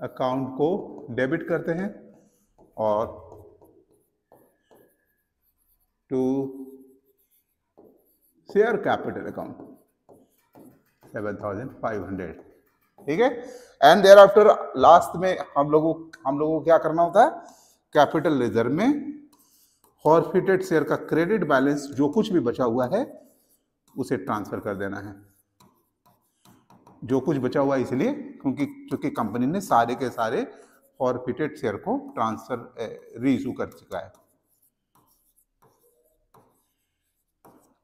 अकाउंट को डेबिट करते हैं और टू शेयर कैपिटल अकाउंट 7500। ठीक है, एंड देयर आफ्टर लास्ट में हम लोगों को क्या करना होता है, कैपिटल रिजर्व में फॉरफिटेड शेयर का क्रेडिट बैलेंस जो कुछ भी बचा हुआ है उसे ट्रांसफर कर देना है। जो कुछ बचा हुआ है इसलिए क्योंकि कंपनी ने सारे के सारे फॉरफिटेड शेयर को ट्रांसफर रीइशू कर चुका है।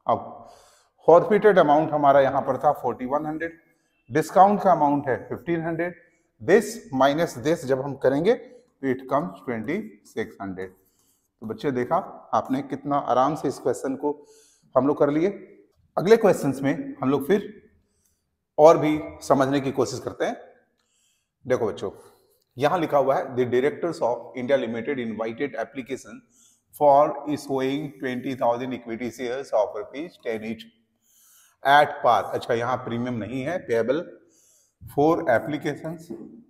अब फॉरफिटेड अमाउंट हमारा यहां पर था 4100, डिस्काउंट का अमाउंट है 1500, दिस माइनस दिस जब हम करेंगे तो इट कम्स 2600। तो बच्चे देखा आपने कितना आराम से इस क्वेश्चन को हम लोग कर लिए। अगले क्वेश्चंस में हम लोग फिर और भी समझने की कोशिश करते हैं। देखो बच्चों, यहां लिखा हुआ है the directors of India limited invited application for issuing 20,000 equity shares of ₹10 each at par. अच्छा, यहाँ प्रीमियम नहीं है payable, 4 applications,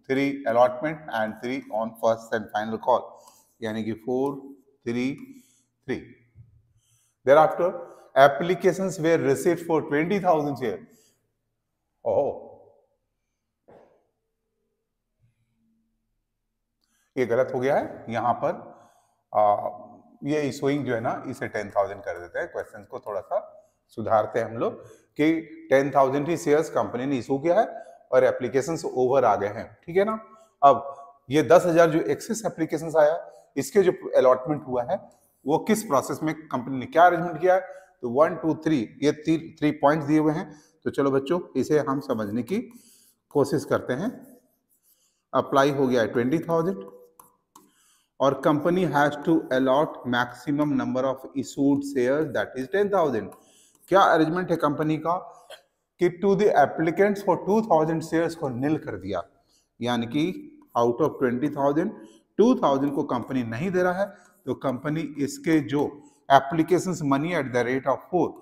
3 allotment and 3 on first and final call, यानी कि 4, 3, 3। Thereafter applications were received for 20,000 shares. ओह, ये गलत हो गया है। यहां पर ये इशूइंग जो है ना, इसे 10,000 कर देते हैं। क्वेश्चन को थोड़ा सा सुधारते हैं हम लोग कि 10,000 ही शेयर्स कंपनी ने इशू किया है और एप्लीकेशंस ओवर आ गए हैं। ठीक है ना, अब ये 10,000 जो एक्सेस एप्लीकेशंस आया, इसके जो अलॉटमेंट हुआ है वो किस प्रोसेस में कंपनी ने क्या अरेंजमेंट किया है, तो 1, 2, 3 ये 3 पॉइंट्स दिए हुए हैं। तो चलो बच्चों, इसे हम समझने की कोशिश करते हैं। अप्लाई हो गया है 20,000 और company has to allot maximum number of issued shares that is 10,000। क्या अरेंजमेंट है कंपनी का कि to the applicants for 2,000 shares को नील कर दिया, यानी कि आउट ऑफ 20,000 2,000 को कंपनी नहीं दे रहा है, तो कंपनी इसके जो applications money at the rate of 4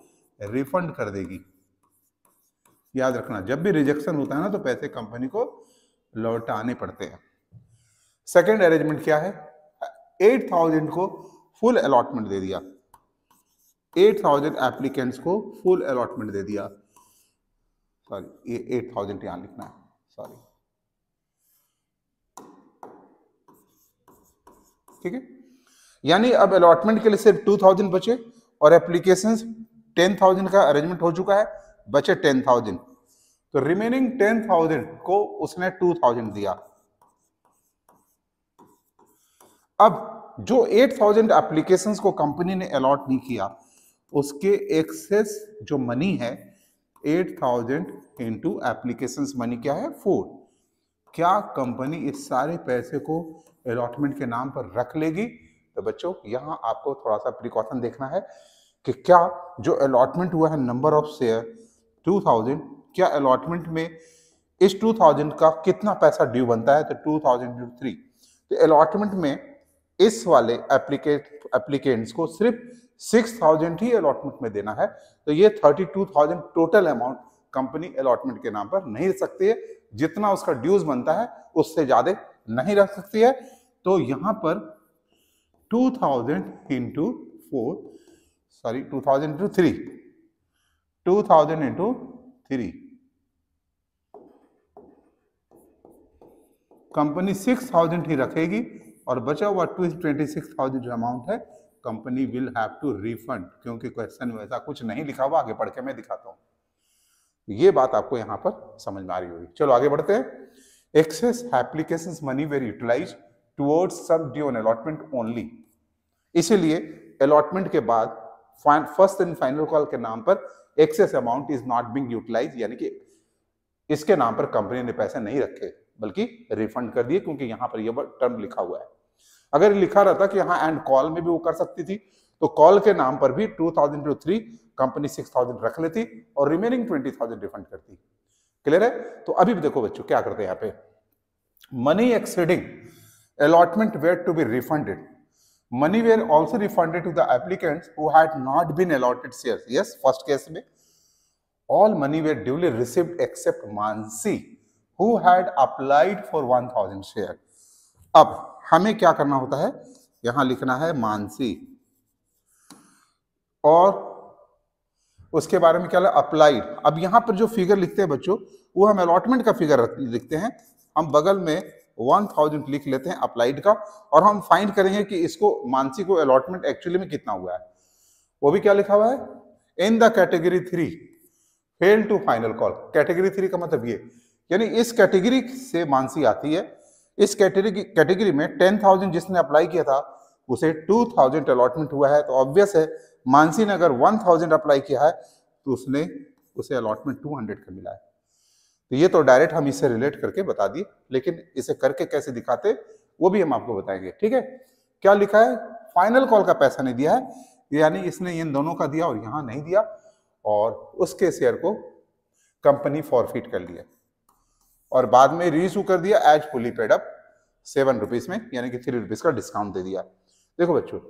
refund कर देगी। याद रखना, जब भी रिजेक्शन होता है ना तो पैसे कंपनी को लौटाने पड़ते हैं। सेकेंड अरेंजमेंट क्या है, 8,000 को फुल अलॉटमेंट दे दिया, 8,000 एप्लीकेंट्स को फुल अलॉटमेंट दे दिया। सॉरी, ये 8,000 यहां लिखना है, सॉरी। ठीक है, यानी अब अलॉटमेंट के लिए सिर्फ 2,000 बचे और एप्लीकेशंस 10,000 का अरेंजमेंट हो चुका है, बचे 10,000। तो रिमेनिंग 10,000 को उसने 2,000 दिया। अब जो 8,000 एप्लीकेशंस को कंपनी ने अलॉट नहीं किया, उसके एक्सेस जो मनी है 8,000 इंटू एप्लीकेशंस मनी क्या है 4। क्या कंपनी इस सारे पैसे को अलॉटमेंट के नाम पर रख लेगी? तो बच्चों, यहां आपको थोड़ा सा प्रिकॉशन देखना है कि क्या जो अलॉटमेंट हुआ है नंबर ऑफ शेयर 2,000, क्या अलॉटमेंट में इस 2,000 का कितना पैसा ड्यू बनता है, तो 2,003। तो अलॉटमेंट में इस वाले एप्लीकेंट्स को सिर्फ 6,000 ही अलॉटमेंट में देना है, तो ये 32,000 टोटल अमाउंट कंपनी अलॉटमेंट के नाम पर नहीं रख सकती है। जितना उसका ड्यूज बनता है उससे ज्यादा नहीं रख सकती है। तो यहां पर 2,000 into 4 sorry 2000 into 3, 2000 into 3, company 6000 ही रखेगी और बचा हुआ 26,000 जो अमाउंट है company will have to refund, क्योंकि क्वेश्चन में ऐसा कुछ नहीं लिखा हुआ, आगे पढ़ के मैं दिखाता हूं। ये बात आपको यहां पर समझ में आ रही होगी। चलो आगे बढ़ते हैं। Excess applications money were utilised towards sum due on allotment only. इसीलिए अलॉटमेंट के बाद फर्स्ट एंड फाइनल कॉल के नाम पर excess amount is not being utilised, यानी कि इसके नाम पर कंपनी ने पैसे नहीं रखे बल्कि रिफंड कर दिए, क्योंकि यहां पर यह टर्म लिखा हुआ है। अगर लिखा रहता कि यहां एंड कॉल में भी वो कर सकती थी, तो कॉल के नाम पर भी 2000 टू 3 कंपनी 6000 रख लेती और रिमेनिंग 20,000 रिफंड करती। क्लियर है? तो अभी भी देखो बच्चों क्या करते हैं यहाँ पे, money exceeding allotment were to be refunded, money were also refunded to the applicants who had not been allotted shares. Yes, first case में all money were duly received except Mansi who had applied for 1000 share. अब हमें क्या करना होता है, यहां लिखना है मानसी और उसके बारे में क्या अप्लाइड। अब यहां पर जो फिगर लिखते हैं बच्चों वो हम अलॉटमेंट का फिगर लिखते हैं, हम बगल में 1000 लिख लेते हैं अप्लाइड का, और हम फाइंड करेंगे कि इसको मानसी को अलॉटमेंट एक्चुअली में कितना हुआ है। वो भी क्या लिखा हुआ है, in the category 3 fail to final call. Category 3 का मतलब ये, यानी इस कैटेगरी से मानसी आती है, इस कैटेगरी में 10,000 जिसने अप्लाई किया था उसे 2000 अलॉटमेंट हुआ है, तो ऑब्वियस है मानसी ने अगर 1000 अप्लाई किया है तो उसे अलॉटमेंट 200 का मिला है। तो ये तो डायरेक्ट हम इससे रिलेट करके बता दिए, लेकिन इसे करके कैसे दिखाते वो भी हम आपको बताएंगे। ठीक है, क्या लिखा है, फाइनल कॉल का पैसा नहीं दिया है, यानी इसने इन दोनों का दिया और यहां नहीं दिया, और उसके शेयर को कंपनी फॉरफिट कर लिया और बाद में रीइशू कर दिया as fully paid up 7 rupees में, यानी कि 3 रुपीज का डिस्काउंट दे दिया। देखो बच्चों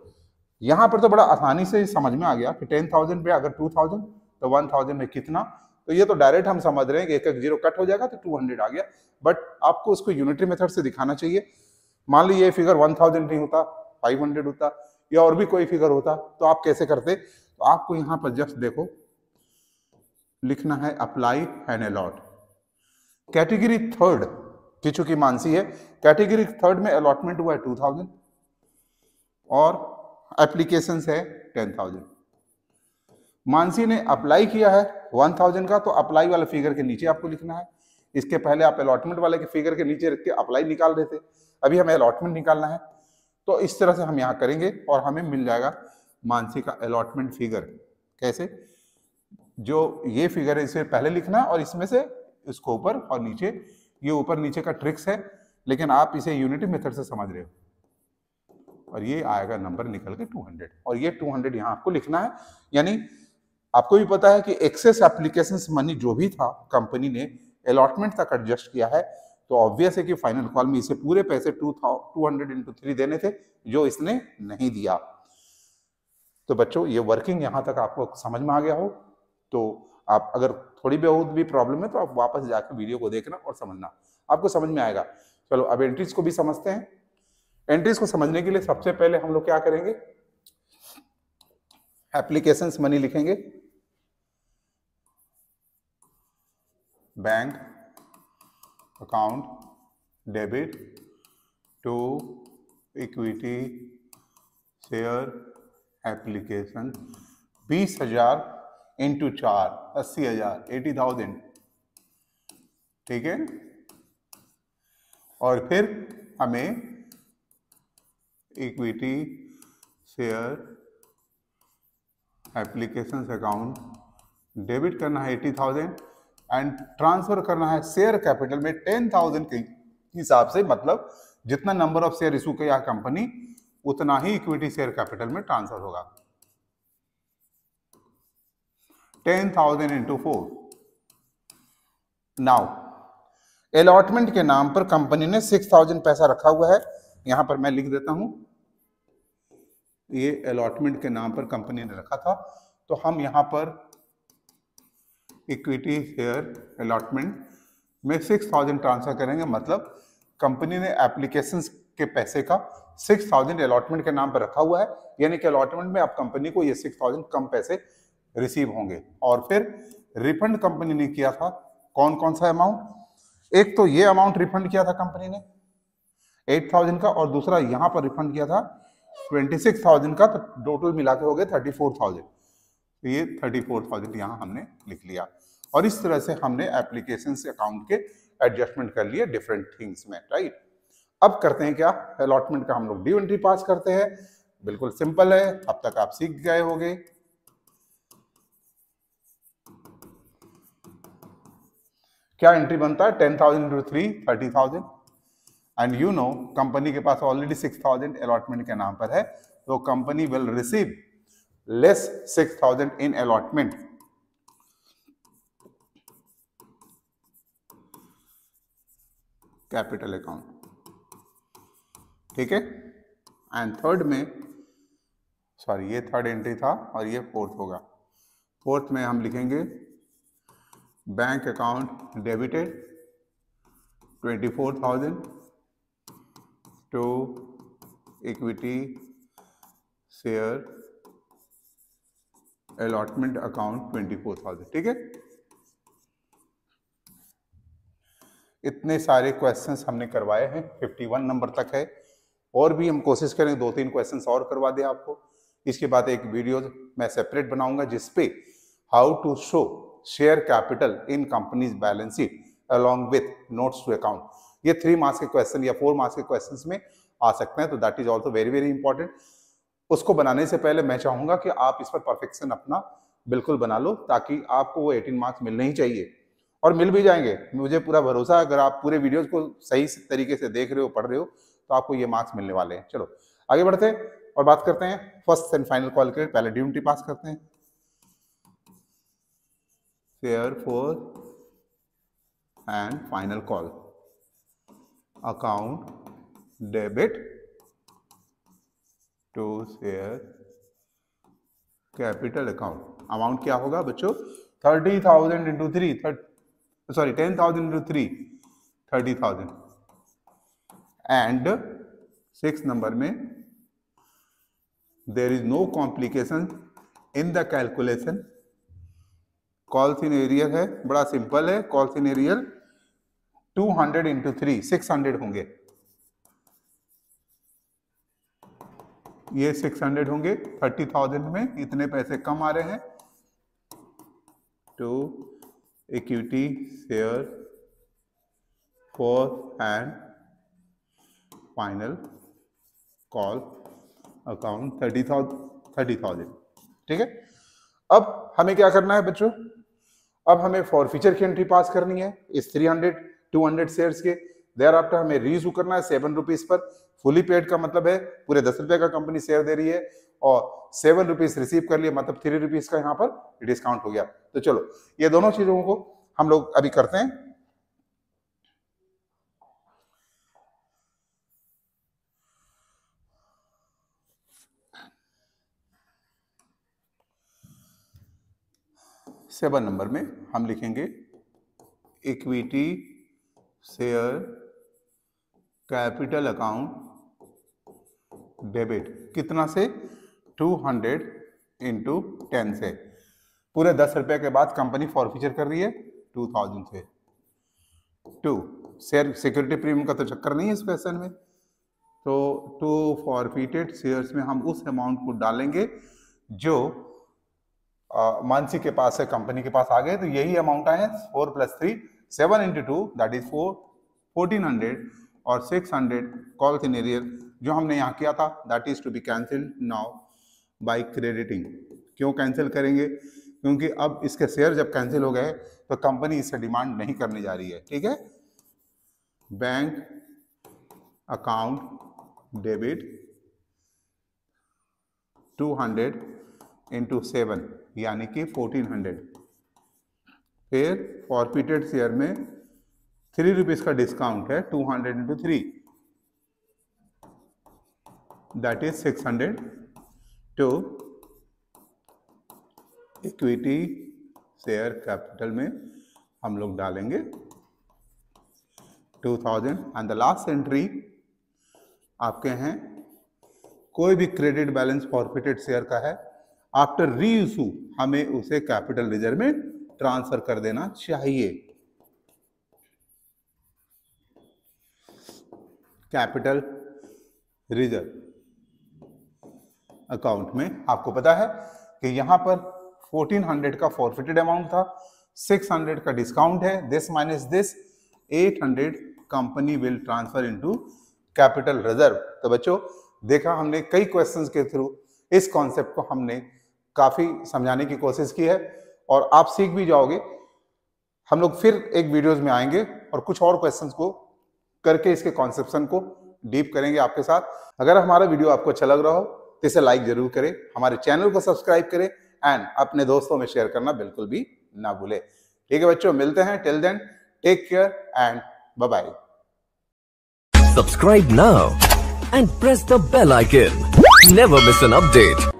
यहां पर तो बड़ा आसानी से समझ में आ गया कि 10,000 पे अगर 2000 तो 1000 में कितना, तो ये तो डायरेक्ट हम समझ रहे हैं कि एक एक जीरो कट हो जाएगा तो 200 आ गया, बट आपको उसको यूनिटरी मेथड से दिखाना चाहिए। मान लीजिए ये फिगर 1000 नहीं होता, 500 होता या और भी कोई फिगर होता, तो आप कैसे करते, तो आपको यहां पर जस्ट देखो लिखना है apply and a lot. Category third की चूंकि मानसी है, कैटेगरी थर्ड में अलॉटमेंट हुआ है 2000 और एप्लीकेशन है 10,000। मानसी ने अप्लाई किया है 1000 का, तो अप्लाई वाले फिगर के नीचे आपको लिखना है। इसके पहले आप अलॉटमेंट वाले के फिगर के नीचे रख के अप्लाई निकाल रहे थे, अभी हमें अलॉटमेंट निकालना है, तो इस तरह से हम यहाँ करेंगे और हमें मिल जाएगा मानसी का अलॉटमेंट फिगर। कैसे, जो ये फिगर है इसे पहले लिखना है और इसमें से इसको ऊपर और नीचे, ये ऊपर नीचे का ट्रिक्स है, लेकिन आप इसे यूनिटी मेथड से समझ रहे हो, और ये आएगा नंबर निकल के 200, और ये 200 यहाँ आपको लिखना है। यानी आपको भी पता है कि एक्सेस एप्लीकेशंस मनी जो भी था कंपनी ने अलॉटमेंट तक एडजस्ट किया है, तो ऑब्वियस है कि फाइनल कॉल में इसे पूरे पैसे 200 इंटू 3 देने थे, जो इसने नहीं दिया। तो बच्चों ये वर्किंग यहाँ तक आपको समझ में आ गया हो, तो आप अगर थोड़ी बहुत भी प्रॉब्लम है तो आप वापस जाकर वीडियो को देखना और समझना, आपको समझ में आएगा। चलो अब एंट्रीज को भी समझते हैं। एंट्रीज को समझने के लिए सबसे पहले हम लोग क्या करेंगे, एप्लीकेशंस मनी लिखेंगे, bank account debit to equity share application 20,000 into 4 80,000 80,000, ठीक है। और फिर हमें equity share application account debit करना है 80,000 एंड ट्रांसफर करना है शेयर कैपिटल में 10,000 के हिसाब से, मतलब जितना नंबर ऑफ शेयर इशू किया कंपनी उतना ही इक्विटी शेयर कैपिटल में ट्रांसफर होगा। 10,000 इंटू 4। नाउ अलॉटमेंट के नाम पर कंपनी ने 6,000 पैसा रखा हुआ है, यहां पर मैं लिख देता हूं, ये अलॉटमेंट के नाम पर कंपनी ने रखा था, तो हम यहां पर इक्विटी शेयर अलॉटमेंट में 6,000 ट्रांसफर करेंगे, मतलब कंपनी ने एप्लीकेशंस के पैसे का 6000 अलॉटमेंट के नाम पर रखा हुआ है, यानी कि अलॉटमेंट में आप कंपनी को ये 6000 कम पैसे रिसीव होंगे। और फिर रिफंड कंपनी ने किया था कौन कौन सा अमाउंट, एक तो ये अमाउंट रिफंड किया था कंपनी ने 8000 का, और दूसरा यहां पर रिफंड किया था 26000 का, तो टोटल मिला के हो गए 34000। तो ये 34000 यहां हमने लिख लिया, और इस तरह से हमने एप्लीकेशन से अकाउंट के एडजस्टमेंट कर लिए डिफरेंट थिंग्स में, राइट। अब करते हैं क्या, अलॉटमेंट का हम लोग ड्यू एंट्री पास करते हैं। बिल्कुल सिंपल है, अब तक आप सीख गए होंगे। क्या एंट्री बनता है, 10,000 into 3 30,000, and you know company के पास ऑलरेडी 6,000 अलॉटमेंट के नाम पर है, तो company will receive less 6,000 in allotment. Capital account, ठीक है। एंड थर्ड में, सॉरी ये थर्ड एंट्री था और ये फोर्थ होगा। फोर्थ में हम लिखेंगे bank account debited 24,000 to equity share allotment account 24,000, ठीक है। इतने सारे क्वेश्चंस हमने करवाए हैं, 51 नंबर तक है, और भी हम कोशिश करें 2-3 क्वेश्चंस और करवा दें आपको। इसके बाद एक वीडियो मैं सेपरेट बनाऊंगा जिसपे how to show share capital in companies balance sheet along with notes to account. ये 3 मार्क्स के क्वेश्चन या 4 मार्क्स के क्वेश्चंस में आ सकते हैं, तो that is also very very important. उसको बनाने से पहले मैं चाहूंगा कि आप इस पर परफेक्शन अपना बिल्कुल बना लो, ताकि आपको वो 18 मार्क्स मिलने ही चाहिए, और मिल भी जाएंगे, मुझे पूरा भरोसा है। अगर आप पूरे वीडियोस को सही तरीके से देख रहे हो, पढ़ रहे हो, तो आपको ये मार्क्स मिलने वाले हैं। चलो आगे बढ़ते हैं और बात करते हैं फर्स्ट एंड फाइनल कॉल के। पहले ड्यू एंट्री पास करते हैं। Share for and final call account debit to share capital account. Amount क्या होगा बच्चों, 30,000 into 3, sorry 10,000 into 3 30,000, and 6 number में there is no complication in the calculation. Call सिनेरियल है, बड़ा सिंपल है कॉल सिनेरियल। 200 इंटू 3 600 होंगे, ये 600 होंगे। 30,000 में इतने पैसे कम आ रहे हैं, to equity share for and final call account 30,000, ठीक है। अब हमें क्या करना है बच्चों, अब हमें फॉरफीचर की एंट्री पास करनी है इस 200 शेयर्स के। देयर आफ्टर हमें रीइशू करना है 7 रुपीज पर। फुली पेड का मतलब है पूरे 10 रुपए का कंपनी शेयर दे रही है, और 7 रुपीज रिसीव कर लिया, मतलब 3 रुपीज का यहाँ पर डिस्काउंट हो गया। तो चलो ये दोनों चीजों को हम लोग अभी करते हैं। सेवन नंबर में हम लिखेंगे equity share capital account debit, कितना से, 200 इंटू 10 से। पूरे 10 रुपए के बाद कंपनी फॉरफीचर कर रही है 2000 से। 2 शेयर सिक्योरिटी प्रीमियम का तो चक्कर नहीं है इस क्वेश्चन में, तो 2 फॉरफीटेड शेयर्स में हम उस अमाउंट को डालेंगे जो मानसी के पास है, कंपनी के पास आ गए, तो यही अमाउंट आए 4 + 3 7 इंटू 2 दैट इज 1400, और 600 कॉल सिनेरियल जो हमने यहाँ किया था that is to be cancelled now by crediting. क्यों कैंसिल करेंगे, क्योंकि अब इसके शेयर जब कैंसिल हो गए तो कंपनी इससे डिमांड नहीं करने जा रही है, ठीक है। बैंक अकाउंट डेबिट 200 इंटू 7 यानी कि 1400। फिर फॉरफीटेड शेयर में 3 रुपीज का डिस्काउंट है, 200 into 3 that is 600 to equity share capital में हम लोग डालेंगे 2000, एंड द लास्ट एंट्री आपके हैं कोई भी क्रेडिट बैलेंस फॉरफिटेड शेयर का है, आफ्टर री इशू हमें उसे कैपिटल रिजर्व में ट्रांसफर कर देना चाहिए। कैपिटल रिजर्व अकाउंट में आपको पता है कि यहां पर 1400 का फॉरफिटेड अमाउंट था, 600 का डिस्काउंट है, this minus this 800 company will transfer into capital reserve. तो बच्चों देखा हमने कई क्वेश्चंस के थ्रू इस कॉन्सेप्ट को हमने काफी समझाने की कोशिश की है और आप सीख भी जाओगे। हम लोग फिर एक वीडियोस में आएंगे और कुछ और क्वेश्चंस को करके इसके कॉन्सेप्शन को डीप करेंगे आपके साथ। अगर हमारा वीडियो आपको अच्छा लग रहा हो तो इसे लाइक जरूर करें, हमारे चैनल को सब्सक्राइब करें एंड अपने दोस्तों में शेयर करना बिल्कुल भी ना भूले। ठीक है बच्चों, मिलते हैं। Till then take care and bye bye. Subscribe now and press the bell icon. Never miss an update.